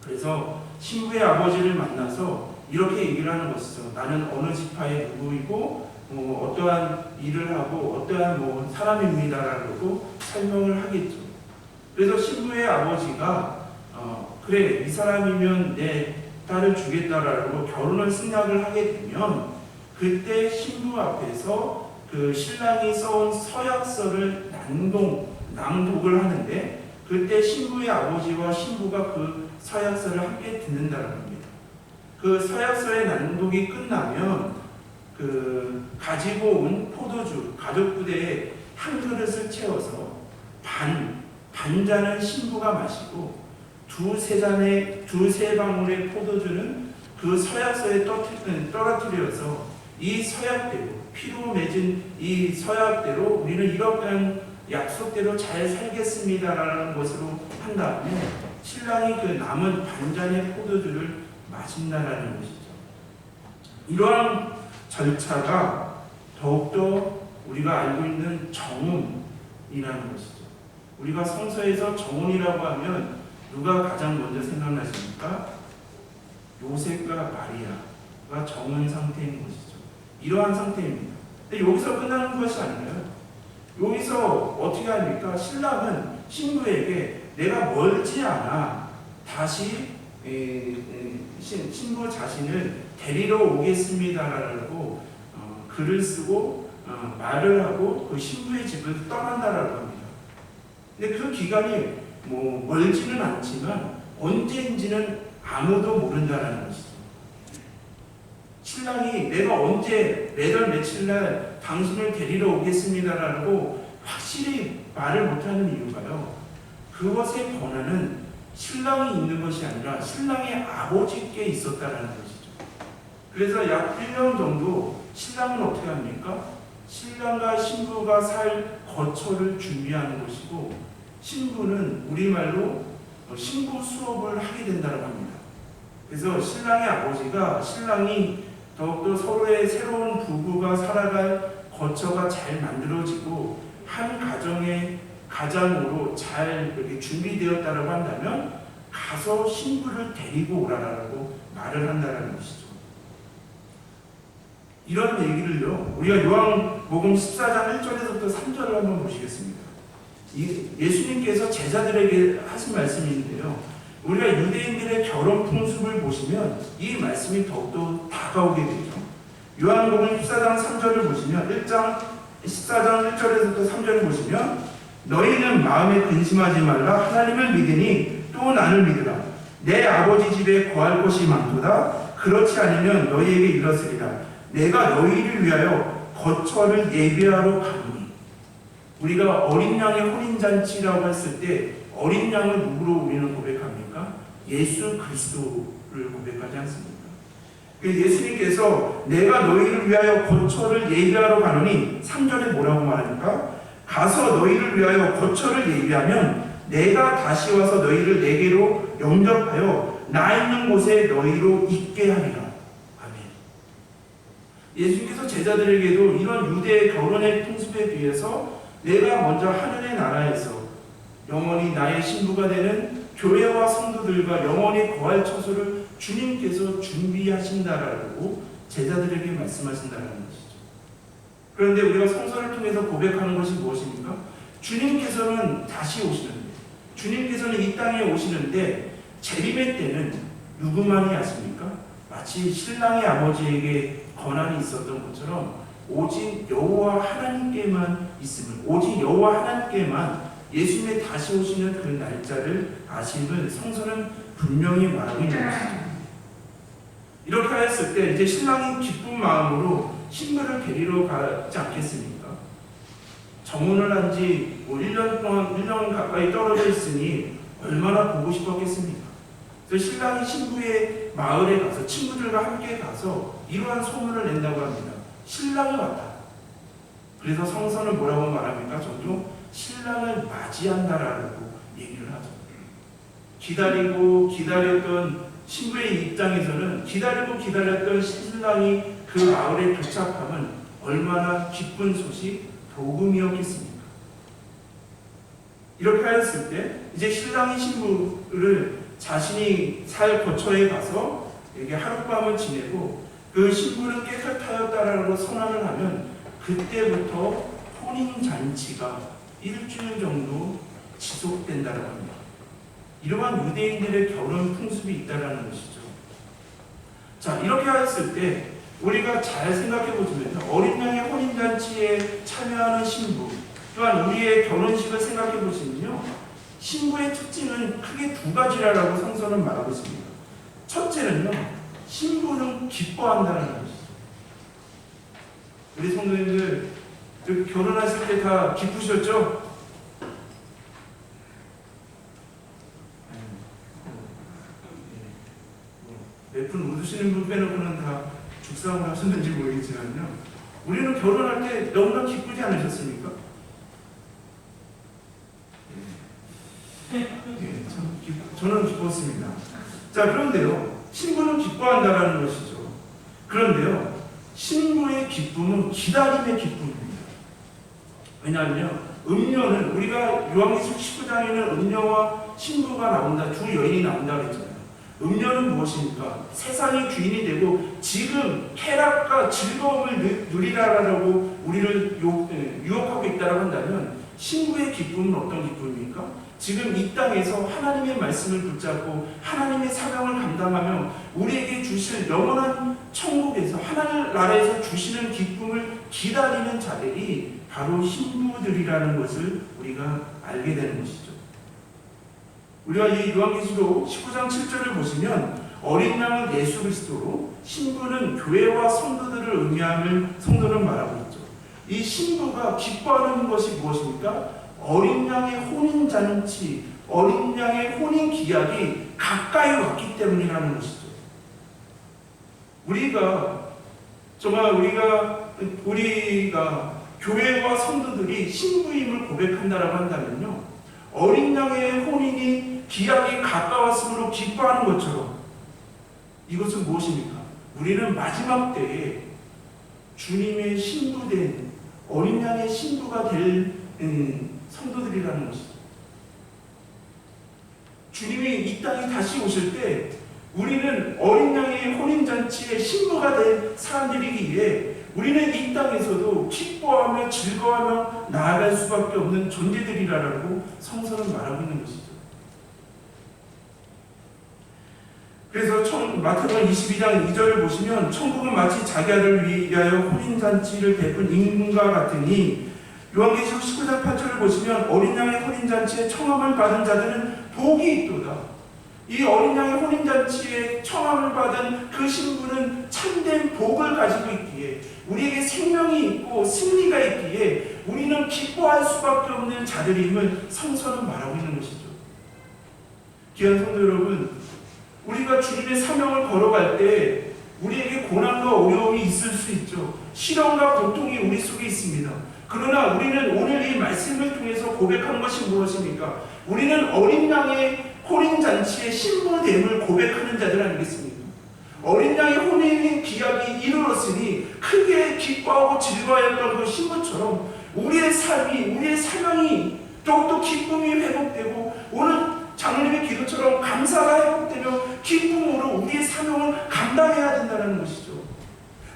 그래서 신부의 아버지를 만나서 이렇게 얘기를 하는 것이죠. 나는 어느 지파의 누구이고 어떠한 일을 하고 어떠한 사람입니다라고 설명을 하겠죠. 그래서 신부의 아버지가 그래, 이 사람이면 내 딸을 주겠다라고 결혼을 승낙을 하게 되면 그때 신부 앞에서 그 신랑이 써온 서약서를 낭독을 하는데 그때 신부의 아버지와 신부가 그 서약서를 함께 듣는다는 겁니다. 그 서약서의 낭독이 끝나면 그 가지고 온 포도주 가죽 부대에 한 그릇을 채워서 반잔은 신부가 마시고 두세 방울의 포도주는 그 서약서에 떨어뜨려서 이 서약대로 피로 맺은 이 서약대로 우리는 이러한 약속대로 잘 살겠습니다라는 것으로 한 다음에 신랑이 그 남은 반잔의 포도주를 마신다라는 것이죠. 이러한 절차가 더욱더 우리가 알고 있는 정혼이라는 것이죠. 우리가 성서에서 정혼이라고 하면 누가 가장 먼저 생각나십니까? 요셉과 마리아가 정혼 상태인 것이죠. 이러한 상태입니다. 근데 여기서 끝나는 것이 아니라요. 여기서 어떻게 합니까? 신랑은 신부에게 내가 멀지 않아 다시 신부 자신을 데리러 오겠습니다라고 글을 쓰고 말을 하고 그 신부의 집을 떠난다라고 합니다. 근데 그 기간이 뭐 멀지는 않지만 언제인지는 아무도 모른다라는 것이죠. 신랑이 내가 언제 몇 월 며칠 날 당신을 데리러 오겠습니다라고 확실히 말을 못하는 이유가요. 그것의 권한은 신랑이 있는 것이 아니라 신랑의 아버지께 있었다라는 것이죠. 그래서 약 1년 정도 신랑은 어떻게 합니까? 신랑과 신부가 살 거처를 준비하는 것이고 신부는 우리말로 신부 수업을 하게 된다고 합니다. 그래서 신랑의 아버지가 신랑이 더욱더 서로의 새로운 부부가 살아갈 거처가 잘 만들어지고 한 가정의 가장으로 잘 이렇게 준비되었다라고 한다면 가서 신부를 데리고 오라라고 말을 한다는 것이죠. 이런 얘기를요, 우리가 요한복음 14장 1절에서부터 3절을 한번 보시겠습니다. 예수님께서 제자들에게 하신 말씀인데요, 우리가 유대인들의 결혼 풍습을 보시면 이 말씀이 더욱더 다가오게 되죠. 요한복음 14장 3절을 보시면 14장 1절에서부터 3절을 보시면 너희는 마음에 근심하지 말라. 하나님을 믿으니 또 나를 믿으라. 내 아버지 집에 거할 곳이 많도다. 그렇지 않으면 너희에게 이르렀으리라. 내가 너희를 위하여 거처를 예비하러 가노니. 우리가 어린 양의 혼인잔치라고 했을 때 어린 양을 누구로 우리는 고백합니까? 예수 그리스도를 고백하지 않습니까? 예수님께서 내가 너희를 위하여 거처를 예비하러 가노니 3절에 뭐라고 말합니까? 가서 너희를 위하여 거처를 예비하면 내가 다시 와서 너희를 내게로 영접하여 나 있는 곳에 너희로 있게 하리라. 아멘. 예수님께서 제자들에게도 이런 유대의 결혼의 풍습에 비해서 내가 먼저 하늘의 나라에서 영원히 나의 신부가 되는 교회와 성도들과 영원히 거할 처소를 주님께서 준비하신다라고 제자들에게 말씀하신다는 것이죠. 그런데 우리가 성서를 통해서 고백하는 것이 무엇입니까? 주님께서는 다시 오시는데, 주님께서는 이 땅에 오시는데 재림의 때는 누구만이 아십니까? 마치 신랑의 아버지에게 권한이 있었던 것처럼 오직 여호와 하나님께만 있음을, 오직 여호와 하나님께만 예수님의 다시 오시는 그 날짜를 아심을 성서는 분명히 말하고 있는 것이죠. 이렇게 하였을 때 이제 신랑이 기쁜 마음으로 신부를 데리러 가지 않겠습니까? 정혼을 한 지 1년 가까이 떨어져 있으니 얼마나 보고 싶었겠습니까? 그래서 신랑이 신부의 마을에 가서 친구들과 함께 가서 이러한 소문을 낸다고 합니다. 신랑이 왔다. 그래서 성서는 뭐라고 말합니까? 종종 신랑을 맞이한다라고 얘기를 하죠. 기다렸던 신부의 입장에서는 기다렸던 신랑이 그 마을에 도착하면 얼마나 기쁜 소식, 복음이었겠습니까? 이렇게 하였을 때 이제 신랑이 신부를 자신이 살 거처에 가서 이렇게 하룻밤을 지내고 그 신부는 깨끗하였다라고 선언을 하면 그때부터 혼인잔치가 일주일 정도 지속된다고 합니다. 이러한 유대인들의 결혼 풍습이 있다는 것이죠. 자, 이렇게 하였을 때 우리가 잘 생각해 보시면 어린 양의 혼인잔치에 참여하는 신부, 또한 우리의 결혼식을 생각해 보시면요, 신부의 특징은 크게 두 가지라고 성서는 말하고 있습니다. 첫째는요, 신부는 기뻐한다는 것이죠. 우리 성도님들 결혼하실 때 다 기쁘셨죠? 몇 분 웃으시는 분 빼놓고는 다 죽상을 하셨는지 모르겠지만요, 우리는 결혼할 때 너무나 기쁘지 않으셨습니까? 저는 기뻤습니다. 자, 그런데요, 신부는 기뻐한다라는 것이죠. 그런데요, 신부의 기쁨은 기다림의 기쁨입니다. 왜냐하면 음녀는, 우리가 요한계시록 19장에는 음녀와 신부가 나온다, 두 여인이 나온다 그랬잖아요. 음녀는 무엇입니까? 세상의 주인이 되고 지금 쾌락과 즐거움을 누리라라고 우리를 유혹하고 있다고 한다면, 신부의 기쁨은 어떤 기쁨입니까? 지금 이 땅에서 하나님의 말씀을 붙잡고 하나님의 사명을 감당하며 우리에게 주실 영원한 천국에서, 하나님 나라에서 주시는 기쁨을 기다리는 자들이 바로 신부들이라는 것을 우리가 알게 되는 것이죠. 우리가 이 요한계시록 19장 7절을 보시면 어린 양은 예수 그리스도로, 신부는 교회와 성도들을 의미함을 성도는 말하고 있죠. 이 신부가 기뻐하는 것이 무엇입니까? 어린 양의 혼인잔치, 어린 양의 혼인기약이 가까이 왔기 때문이라는 것이죠. 우리가 교회와 성도들이 신부임을 고백한다라고 한다면요, 어린 양의 혼인이 기약이 가까웠으므로 기뻐하는 것처럼, 이것은 무엇입니까? 우리는 마지막 때에 주님의 신부된, 어린 양의 신부가 될 성도들이라는 것이죠. 주님이 이 땅에 다시 오실 때 우리는 어린 양의 혼인잔치의 신부가 된 사람들이기에 우리는 이 땅에서도 기뻐하며 즐거워하며 나아갈 수밖에 없는 존재들이라고 성서는 말하고 있는 것이죠. 그래서 마태복음 22장 2절을 보시면, 천국은 마치 자기 아들을 위하여 혼인잔치를 베푼 임금과 같으니, 요한계시록 19장 8절을 보시면 어린 양의 혼인잔치에 청함을 받은 자들은 복이 있도다. 이 어린 양의 혼인잔치에 청함을 받은 그 신부는 참된 복을 가지고 있기에, 우리에게 생명이 있고 승리가 있기에 우리는 기뻐할 수밖에 없는 자들임을 성서는 말하고 있는 것이죠. 귀한 성도 여러분, 우리가 주님의 사명을 걸어갈 때 우리에게 고난과 어려움이 있을 수 있죠. 시련과 고통이 우리 속에 있습니다. 그러나 우리는 오늘 이 말씀을 통해서 고백한 것이 무엇입니까? 우리는 어린 양의 혼인잔치의 신부됨을 고백하는 자들 아니겠습니까? 어린 양의 혼인 기약이 이르렀으니 크게 기뻐하고 즐거워했던 그 신부처럼 우리의 삶이, 우리의 사명이 더욱더 기쁨이 회복되고, 오늘 장로님의 기도처럼 감사가 회복되며 기쁨으로 우리의 사명을 감당해야 된다는 것이죠.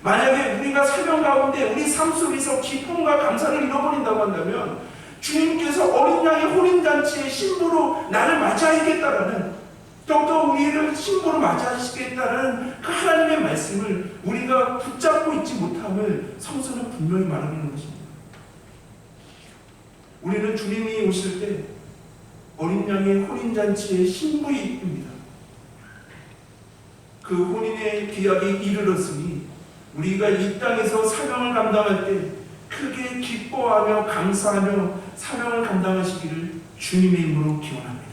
만약에 우리가 사명 가운데 우리 삶 속에서 기쁨과 감사를 잃어버린다고 한다면, 주님께서 어린 양의 혼인잔치의 신부로 나를 맞이하겠다라는, 더욱더 우리를 신부로 맞이하시겠다는 그 하나님의 말씀을 우리가 붙잡고 있지 못함을 성서는 분명히 말하고 있는 것입니다. 우리는 주님이 오실 때 어린 양의 혼인잔치의 신부입니다. 그 혼인의 기약이 이르렀으니 우리가 이 땅에서 사명을 감당할 때 크게 기뻐하며 감사하며 사명을 감당하시기를 주님의 이름으로 기원합니다.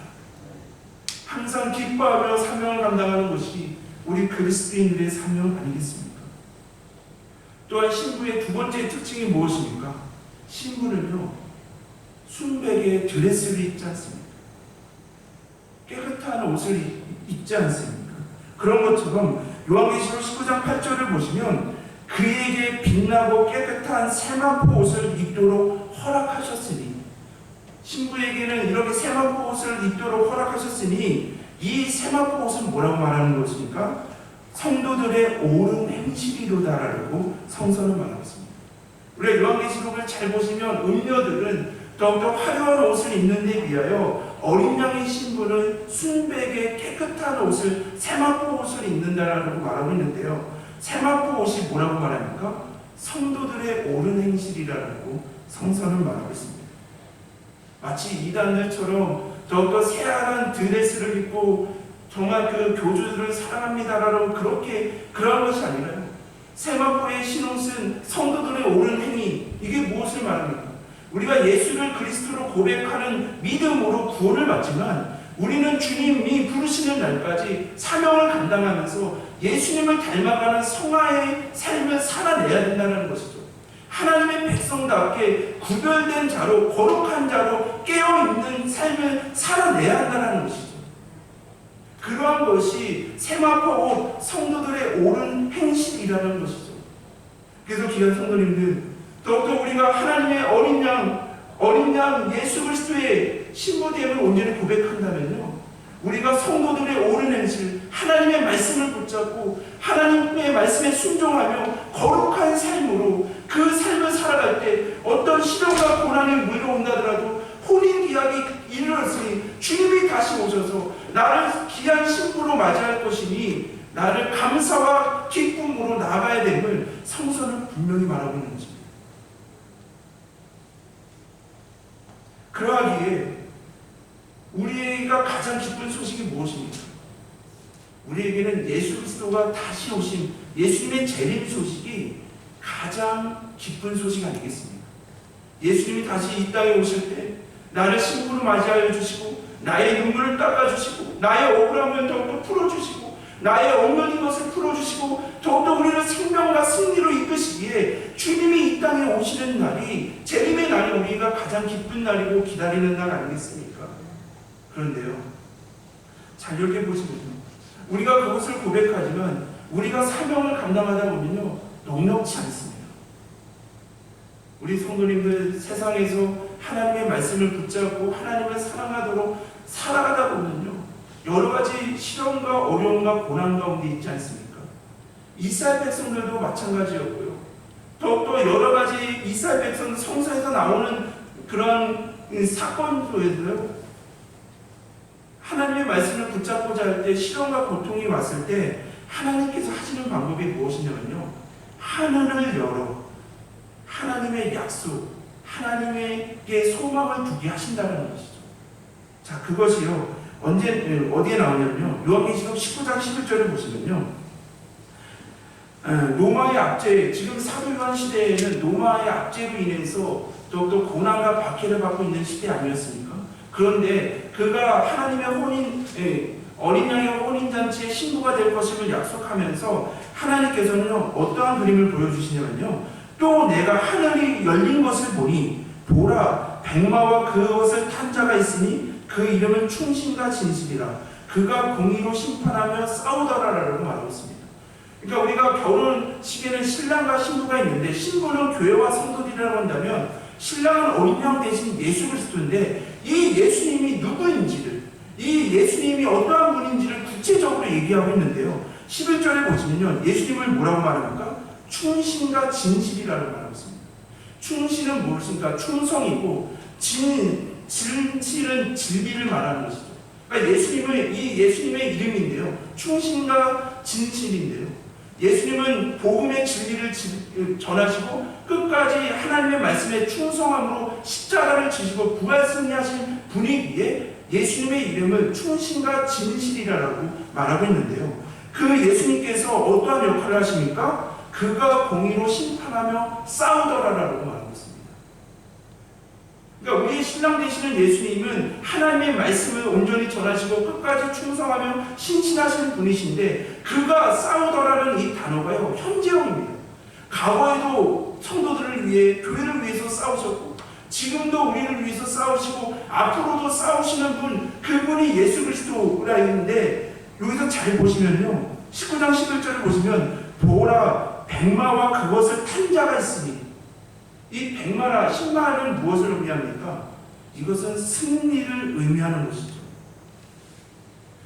항상 기뻐하며 사명을 감당하는 것이 우리 그리스도인들의 사명 아니겠습니까? 또한 신부의 두 번째 특징이 무엇입니까? 신부는요, 순백의 드레스를 입지 않습니다. 깨끗한 옷을 입지 않습니까? 그런 것처럼 요한계시록 19장 8절을 보시면 그에게 빛나고 깨끗한 세마포 옷을 입도록 허락하셨으니, 신부에게는 이렇게 세마포 옷을 입도록 허락하셨으니, 이 세마포 옷은 뭐라고 말하는 것입니까? 성도들의 옳은 행실이로다라고 성서는 말하고 있습니다. 우리가 요한계시록을 잘 보시면 음녀들은 더욱더 화려한 옷을 입는 데 비하여 어린 양의 신부는 순백의 깨끗한 옷을, 세마포 옷을 입는다라고 말하고 있는데요, 세마포 옷이 뭐라고 말합니까? 성도들의 옳은 행실이라고 성서는 말하고 있습니다. 마치 이단들처럼 더욱더 새하얀 드레스를 입고 정말 그 교주들을 사랑합니다라고 그런 것이 아니라요, 세마포의 신옷은 성도들의 옳은 행위, 이게 무엇을 말합니까? 우리가 예수를 그리스도로 고백하는 믿음으로 구원을 받지만, 우리는 주님이 부르시는 날까지 사명을 감당하면서 예수님을 닮아가는 성화의 삶을 살아내야 된다는 것이죠. 하나님의 백성답게 구별된 자로, 거룩한 자로 깨어있는 삶을 살아내야 한다는 것이죠. 그러한 것이 세마포 성도들의 옳은 행실이라는 것이죠. 그래서 귀한 성도님들, 더욱더 우리가 하나님의 어린 양 예수 그리스도의 신부됨을 온전히 고백한다면요, 우리가 성도들의 옳은 행실, 하나님의 말씀을 붙잡고 하나님의 말씀에 순종하며 거룩한 삶으로 그 삶을 살아갈 때 어떤 시련과 고난이 물려온다더라도 혼인 기약이 이르렀으니 주님이 다시 오셔서 나를 귀한 신부로 맞이할 것이니 나를 감사와 기쁨으로 나아가야 됨을 성서는 분명히 말하고 있는 것입니다. 그러하기에 우리가 가장 기쁜 소식이 무엇입니까? 우리에게는 예수 그리스도가 다시 오신 예수님의 재림 소식이 가장 기쁜 소식 아니겠습니까? 예수님이 다시 이 땅에 오실 때 나를 신부로 맞이하여 주시고 나의 눈물을 닦아주시고 나의 억울함을 더욱더 풀어주시고 나의 엉망인 것을 풀어주시고 더욱더 우리를 생명과 승리로 이끄시기에 주님이 이 땅에 오시는 날이, 재림의 날이 우리가 가장 기쁜 날이고 기다리는 날 아니겠습니까? 그런데요, 잘 이렇게 보시면요, 우리가 그것을 고백하지만 우리가 사명을 감당하다 보면요 녹록지 않습니다. 우리 성도님들 세상에서 하나님의 말씀을 붙잡고 하나님을 사랑하도록 살아가다 보면요 여러 가지 시련과 어려움과 고난 가운데 있지 않습니까? 이스라엘 백성들도 마찬가지였고요. 더욱더 여러 가지 이스라엘 백성 성서에서 나오는 그런 사건 속에서요, 하나님의 말씀을 붙잡고자 할 때 시련과 고통이 왔을 때 하나님께서 하시는 방법이 무엇이냐면요, 하늘을 열어 하나님의 약속, 하나님에게 소망을 두게 하신다는 것이죠. 자, 그것이요 어디에 나오냐면요, 요한계시록 19장 11절을 보시면요, 로마의 압제, 지금 사도 요한 시대에는 로마의 압제로 인해서 또 고난과 박해를 받고 있는 시대 아니었습니까? 그런데 그가 하나님의 어린 양의 혼인잔치의 신부가 될 것임을 약속하면서 하나님께서는 어떠한 그림을 보여주시냐면요, 또 내가 하늘이 열린 것을 보니 보라, 백마와 그것을 탄 자가 있으니 그 이름은 충신과 진실이라. 그가 공의로 심판하며 싸우더라라고 말하고 있습니다. 그러니까 우리가 결혼식에는 신랑과 신부가 있는데, 신부는 교회와 성도들이라고 한다면 신랑은 어린 양 대신 예수 그리스도인데, 이 예수님이 누구인지를, 이 예수님이 어떠한 분인지를 구체적으로 얘기하고 있는데요, 11절에 보시면요 예수님을 뭐라고 말합니까? 충신과 진실이라고 말하고 있습니다. 충신은 무엇입니까? 충성이고 진실은 진리를 말하는 것이죠. 그러니까 이 예수님의 이름인데요, 충신과 진실인데요, 예수님은 복음의 진리를 전하시고 끝까지 하나님의 말씀에 충성함으로 십자가를 지시고 부활 승리하신 분이기에 예수님의 이름을 충신과 진실이라고 말하고 있는데요, 그 예수님께서 어떠한 역할을 하십니까? 그가 공의로 심판하며 싸우더라라고 말하고 있습니다. 그러니까 우리의 신랑 되시는 예수님은 하나님의 말씀을 온전히 전하시고 끝까지 충성하며 신실하신 분이신데, 그가 싸우더라는 이 단어가요 현재형입니다. 과거에도 성도들을 위해, 교회를 위해서 싸우셨고 지금도 우리를 위해서 싸우시고 앞으로도 싸우시는 분, 그분이 예수 그리스도라 있는데, 여기서 잘 보시면요 19장 11절을 보시면 보라, 백마와 그것을 탄 자가 있으니, 이 백마라 신마는 무엇을 의미합니까? 이것은 승리를 의미하는 것이죠.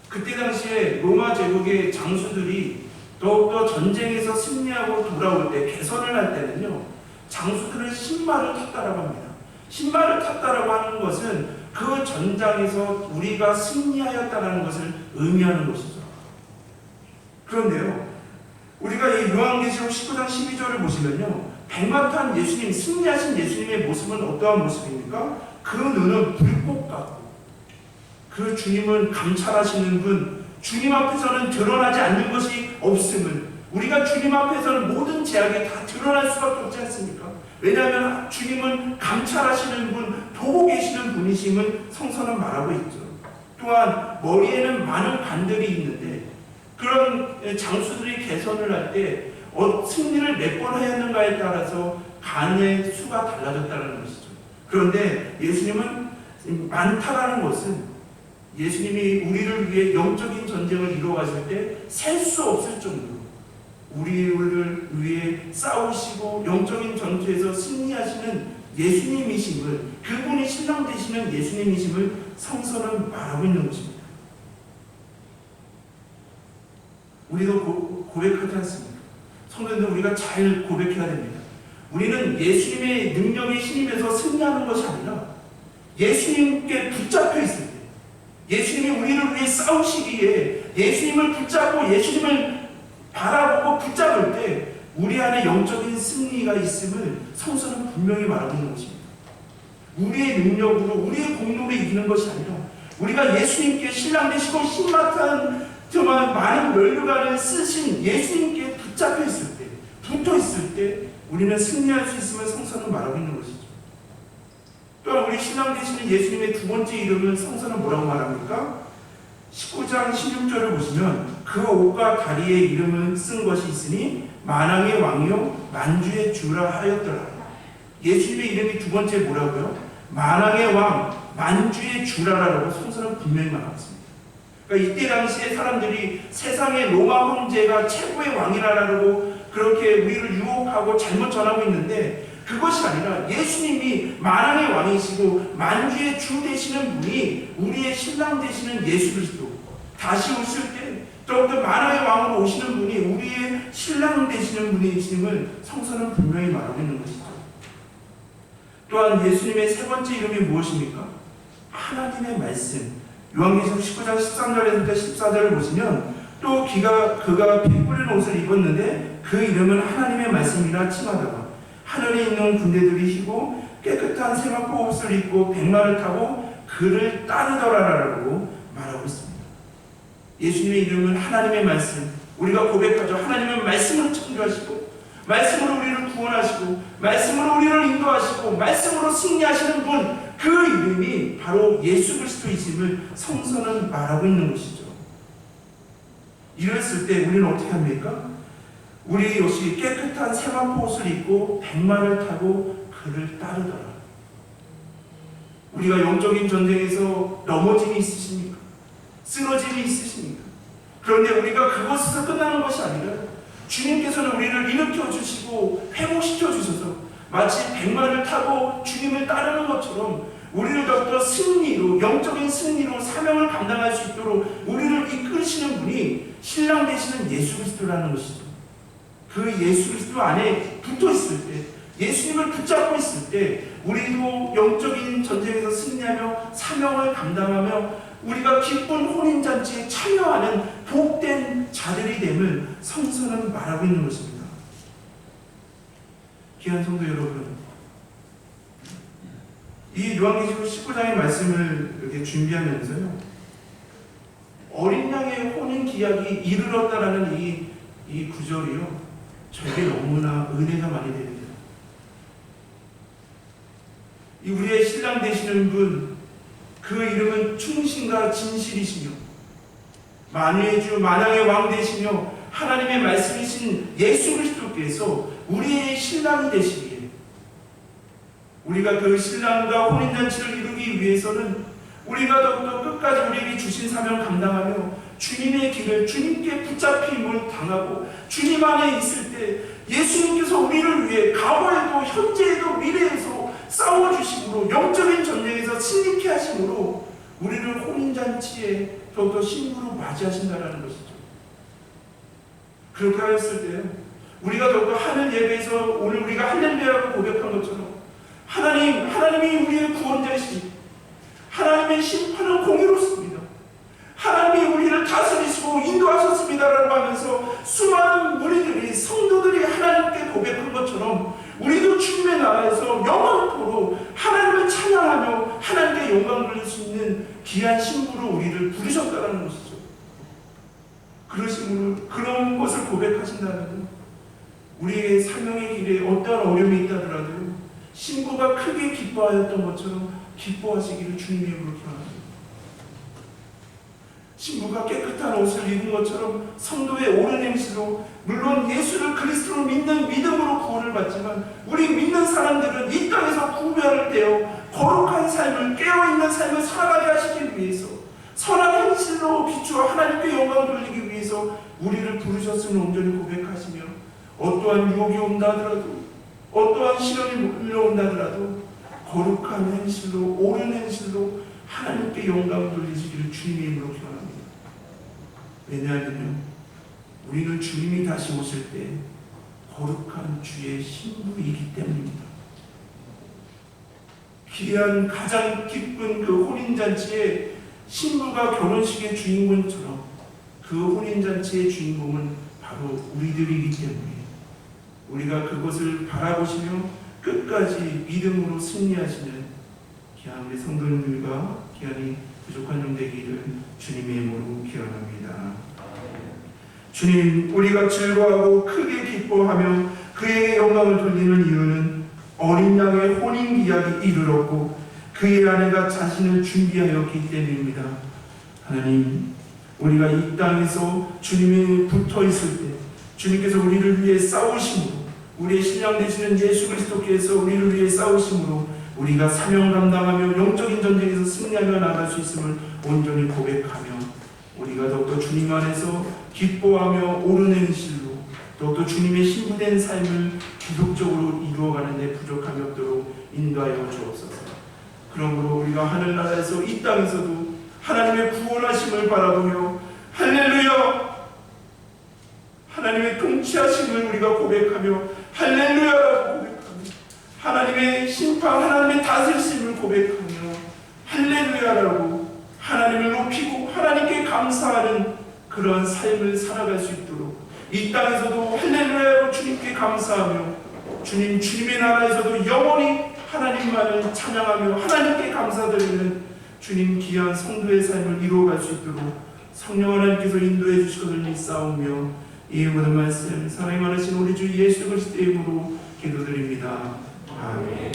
그때 당시에 로마 제국의 장수들이 더욱더 전쟁에서 승리하고 돌아올 때, 개선을 할 때는요 장수들은 신마를 탔다라고 합니다. 신마를 탔다라고 하는 것은 그 전장에서 우리가 승리하였다는 것을 의미하는 것이죠. 그런데요, 우리가 이 요한계시록 19장 12절을 보시면요, 백마 탄 예수님, 승리하신 예수님의 모습은 어떠한 모습입니까? 그 눈은 불꽃 같고, 그 주님은 감찰하시는 분, 주님 앞에서는 드러나지 않는 것이 없음을, 우리가 주님 앞에서는 모든 제약이 다 드러날 수밖에 없지 않습니까? 왜냐하면 주님은 감찰하시는 분, 보고 계시는 분이심을 성서는 말하고 있죠. 또한 머리에는 많은 관들이 있는데, 그런 장수들이 개선을 할 때 승리를 몇 번 하였는가에 따라서 간의 수가 달라졌다는 것이죠. 그런데 예수님은 많다라는 것은 예수님이 우리를 위해 영적인 전쟁을 이루어가실 때 셀 수 없을 정도로 우리를 위해 싸우시고 영적인 전투에서 승리하시는 예수님이심을, 그분이 신랑 되시는 예수님이심을 성서는 말하고 있는 것입니다. 우리도 고백하지 않습니까? 성도님들, 우리가 잘 고백해야 됩니다. 우리는 예수님의 능력에 힘입어서 승리하는 것이 아니라 예수님께 붙잡혀 있을 때, 예수님이 우리를 위해 싸우시기에 예수님을 붙잡고 예수님을 바라보고 붙잡을 때 우리 안에 영적인 승리가 있음을 성서는 분명히 말하고 있는 것입니다. 우리의 능력으로, 우리의 공로로 이기는 것이 아니라 우리가 예수님께 신랑 되시고 신박한 정말 많은 면류관을 쓰신 예수님께 붙잡혀 있을 때, 붙어 있을 때 우리는 승리할 수 있음을 성서는 말하고 있는 것이죠. 또한 우리 신랑 되시는 예수님의 두 번째 이름은 성서는 뭐라고 말합니까? 19장 16절을 보시면 그 옷과 다리의 이름을 쓴 것이 있으니 만왕의 왕이요 만주의 주라 하였더라. 예수님의 이름이 두 번째 뭐라고요? 만왕의 왕, 만주의 주라라고 성서는 분명히 말하고 있습니다. 그러니까 이때 당시에 사람들이 세상의 로마 황제가 최고의 왕이라고 그렇게 우리를 유혹하고 잘못 전하고 있는데, 그것이 아니라 예수님이 만왕의 왕이시고 만주의 주 되시는 분이 우리의 신랑 되시는 예수 그리스도, 다시 오실 때 더욱더 만왕의 왕으로 오시는 분이 우리의 신랑 되시는 분이심을 성서는 분명히 말하고 있는 것이죠. 또한 예수님의 세 번째 이름이 무엇입니까? 하나님의 말씀. 요한계시록 19장 13절에서 14절을 보시면 또 그가 피 뿌린 옷을 입었는데 그 이름은 하나님의 말씀이라 칭하더라. 하늘에 있는 군대들이 희고 깨끗한 세마포 옷을 입고 백마를 타고 그를 따르더라라고 말하고 있습니다. 예수님의 이름은 하나님의 말씀. 우리가 고백하죠. 하나님은 말씀으로 창조하시고 말씀으로 우리를 구원하시고 말씀으로 우리를 인도하시고 말씀으로 승리하시는 분, 그 이름이 바로 예수 그리스도이심을 성서는 말하고 있는 것이죠. 이랬을 때 우리는 어떻게 합니까? 우리 역시 깨끗한 세마포 옷을 입고 백마를 타고 그를 따르더라. 우리가 영적인 전쟁에서 넘어짐이 있으십니까? 쓰러짐이 있으십니까? 그런데 우리가 그것에서 끝나는 것이 아니라 주님께서는 우리를 일으켜 주시고 회복시켜 주셔서 마치 백마를 타고 주님을 따르는 것처럼 우리를 더욱더 승리로, 영적인 승리로 사명을 감당할 수 있도록 우리를 이끌으시는 분이 신랑 되시는 예수 그리스도라는 것이죠. 그 예수 그리스도 안에 붙어 있을 때, 예수님을 붙잡고 있을 때 우리도 영적인 전쟁에서 승리하며 사명을 감당하며 우리가 기쁜 혼인잔치에 참여하는 복된 자들이 됨을 성서는 말하고 있는 것입니다. 귀한 성도 여러분, 이 요한계시록 19장의 말씀을 이렇게 준비하면서요, 어린 양의 혼인 기약이 이르렀다라는 이 구절이요, 저에게 너무나 은혜가 많이 됩니다. 이 우리의 신랑 되시는 분, 그 이름은 충신과 진실이시며 만유의 주, 만왕의 왕 되시며 하나님의 말씀이신 예수 그리스도께서 우리의 신랑이 되시기에, 우리가 그 신랑과 혼인잔치를 이루기 위해서는 우리가 더욱더 끝까지 우리에게 주신 사명 감당하며 주님의 길을, 주님께 붙잡힘을 당하고 주님 안에 있을 때 예수님께서 우리를 위해 과거에도 현재에도 미래에도 싸워주심으로 영적인 전쟁에서 승리케 하심으로 우리를 혼인잔치에 더욱더 신부로 맞이하신다는 것이죠. 그렇게 하였을 때 우리가 더욱더 하늘 예배에서 오늘 우리가 할렐루야라고 고백한 것처럼 하나님이 우리의 구원자이시니 하나님의 심판은 공의롭습니다. 하나님이 우리를 다스리시고 인도하셨습니다라고 하면서 수많은 무리들이, 성도들이 하나님께 고백한 것처럼 우리도 주님의 나라에서 영원토록 하나님을 찬양하며 하나님께 영광 돌릴 수 있는 귀한 신부로 우리를 부르셨다는 것이죠. 그러심으로 그런 것을 고백하신다면 우리의 사명의 길에 어떠한 어려움이 있다더라도 신부가 크게 기뻐하였던 것처럼 기뻐하시기를 주님의 이름으로 기원합니다. 신부가 깨끗한 옷을 입은 것처럼 성도의 옳은 행실로, 물론 예수를 그리스도로 믿는 믿음으로 구원을 받지만 우리 믿는 사람들은 이 땅에서 구별을 되어 거룩한 삶을, 깨어있는 삶을 살아가게 하시기 위해서, 선한 행실로 비추어 하나님께 영광을 돌리기 위해서 우리를 부르셨음을 온전히 고백하시며, 어떠한 유혹이 온다 하더라도, 어떠한 시련이 몰려온다 하더라도 거룩한 행실로, 옳은 행실로 하나님께 영광을 돌리시기를 주님의 이름으로 기원합니다. 왜냐하면요, 우리는 주님이 다시 오실 때 거룩한 주의 신부이기 때문입니다. 귀한 가장 기쁜 그 혼인잔치에 신부가 결혼식의 주인공처럼 그 혼인잔치의 주인공은 바로 우리들이기 때문에 우리가 그것을 바라보시며 끝까지 믿음으로 승리하시는 귀한 우리 성도님들과 귀한이 부족한 영 되기를 주님의 이름으로 기원합니다. 주님, 우리가 즐거워하고 크게 기뻐하며 그에게 영광을 돌리는 이유는 어린 양의 혼인 기약이 이르렀고 그의 아내가 자신을 준비하였기 때문입니다. 하나님, 우리가 이 땅에서 주님에 붙어 있을 때 주님께서 우리를 위해 싸우심으로, 우리의 신랑 되시는 예수 그리스도께서 우리를 위해 싸우심으로 우리가 사명 감당하며 영적인 전쟁에서 승리하며 나아갈 수 있음을 온전히 고백하며 우리가 더욱더 주님 안에서 기뻐하며 옳은 행실로 더욱더 주님의 신부된 삶을 기독적으로 이루어가는 데 부족함이 없도록 인도하여 주옵소서. 그러므로 우리가 하늘나라에서 이 땅에서도 하나님의 구원하심을 바라보며 할렐루야! 하나님의 통치하심을 우리가 고백하며 할렐루야라고 고백하며 하나님의 심판, 하나님의 다스리심을 고백하며 할렐루야라고 하나님을 높이고 하나님께 감사하는 그런 삶을 살아갈 수 있도록 이 땅에서도 할렐루야로 주님께 감사하며 주님의 나라에서도 영원히 하나님만을 찬양하며 하나님께 감사드리는 주님 귀한 성도의 삶을 이루어갈 수 있도록 성령 하나님께서 인도해 주실 것을 믿사오며 이 모든 말씀 사랑이 많으신 우리 주 예수 그리스도의 이름으로 기도드립니다. 아멘.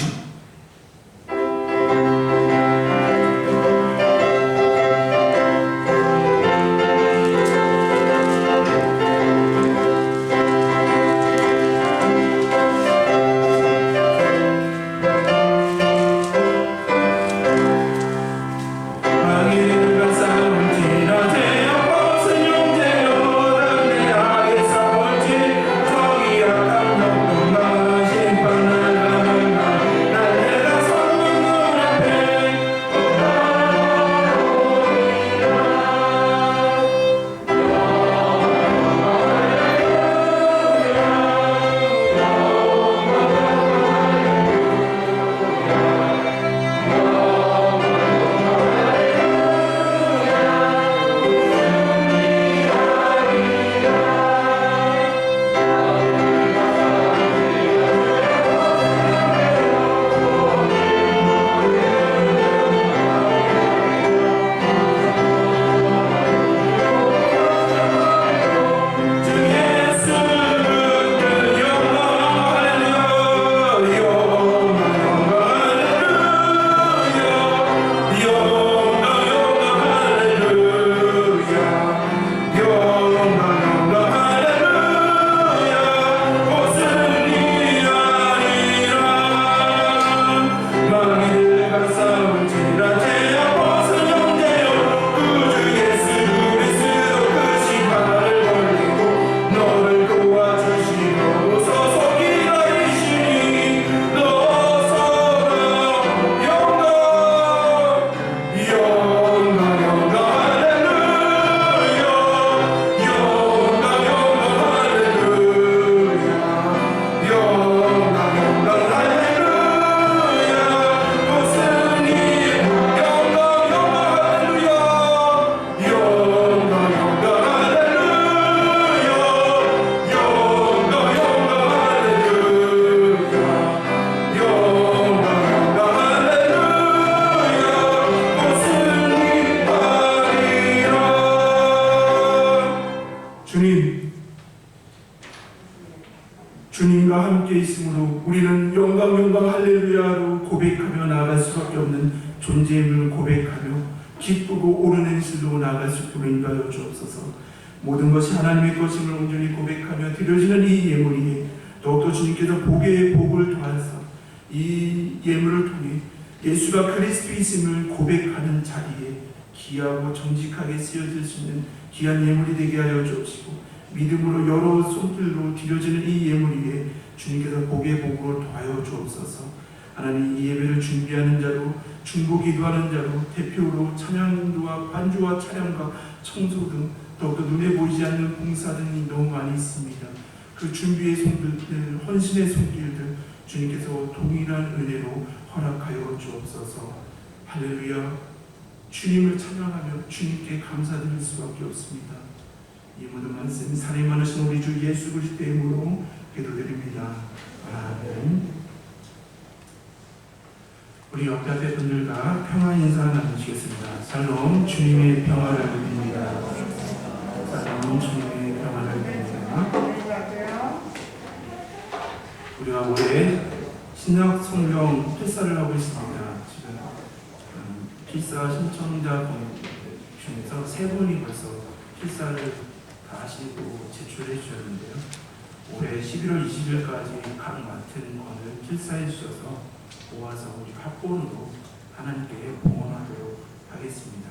주님과 함께 있으므로 우리는 영광 할렐루야로 고백하며 나아갈 수밖에 없는 존재임을 고백하며 기쁘고 옳은 행실로 나아갈 수 있도록 인도하여 주옵소서. 모든 것이 하나님의 것임을 온전히 고백하며 드려지는 이 예물이 더욱더 주님께서 복의 복을 더하사 이 예물을 통해 예수가 그리스도이심을 고백하는 자리에 귀하고 정직하게 쓰여질 수 있는 귀한 예물이 되게 하여 주옵시고, 믿음으로 여러 손길로 드려지는 이 예물 위에 주님께서 복의 복으로 더하여 주옵소서. 하나님, 이 예배를 준비하는 자로, 중보 기도하는 자로, 대표로 찬양인도와 반주와 찬양과 청소 등 더욱더 눈에 보이지 않는 봉사 등이 너무 많이 있습니다. 그 준비의 손길들, 헌신의 손길들 주님께서 동일한 은혜로 허락하여 주옵소서. 할렐루야. 주님을 찬양하며 주님께 감사드릴 수밖에 없습니다. 이 모든 말씀 사랑이 많으신 우리 주 예수 그리스도의 이름으로 기도드립니다. 아멘. 우리 옆에 앞에 분들과 평화 인사 나누시겠습니다. 샬롬, 주님의 평화를 드립니다. 샬롬, 주님의 평화를 드립니다. 우리가 올해 신약 성경 필사를 하고 있습니다. 지금 필사 신청자 중에서 3분이 벌써 필사를 다 하시고 제출해 주셨는데요. 올해 11월 20일까지 각 맡은 권을 필사해 주셔서 모아서 우리 합본으로 하나님께 봉헌하도록 하겠습니다.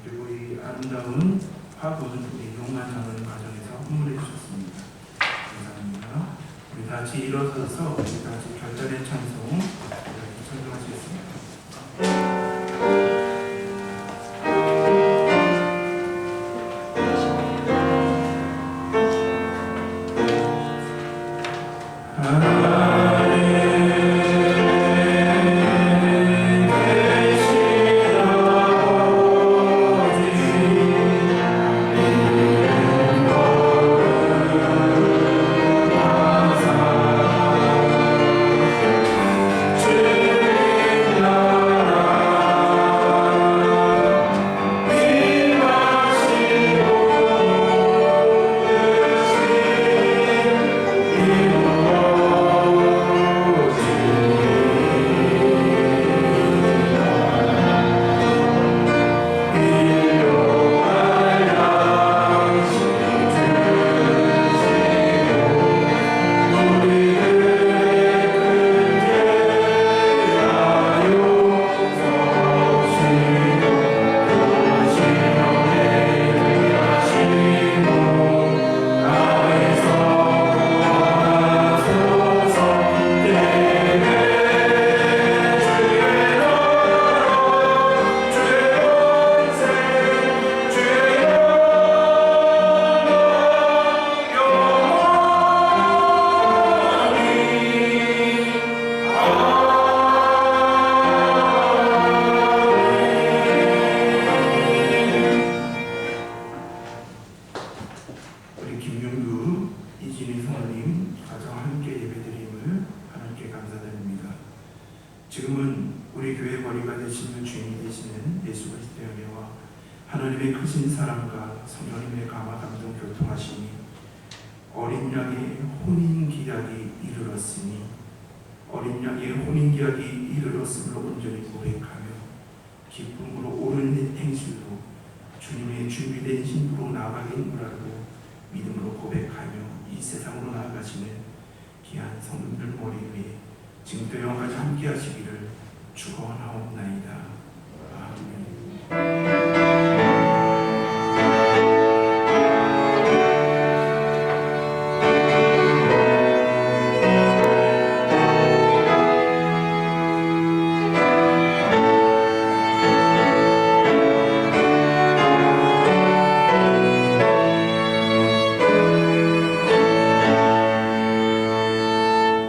그리고 이 아름다운 화분 우리 용만하는 과정에서 헌물해 주셨습니다. 감사합니다. 우리 다 같이 일어서서 우리 다 같이 결단의 찬송 찬송하시겠습니다. 지금은 우리 교회 머리가 되시는 주인이 되시는 예수 그리스도의 은혜와 하나님의 크신 사랑과 성령님의 감화 감동 교통하심이 어린 양의 혼인 기약이 이르렀으니 어린 양의 혼인 기약이 이르렀음을 온전히 고백하며 기쁨으로 옳은 행실로 주님의 준비된 신부로 나아가게 인도하고 믿음으로 고백하며 이 세상으로 나아가시는 귀한 성도들 머리 위에 지금도 영원까지 함께 하시기를 축원하옵나이다.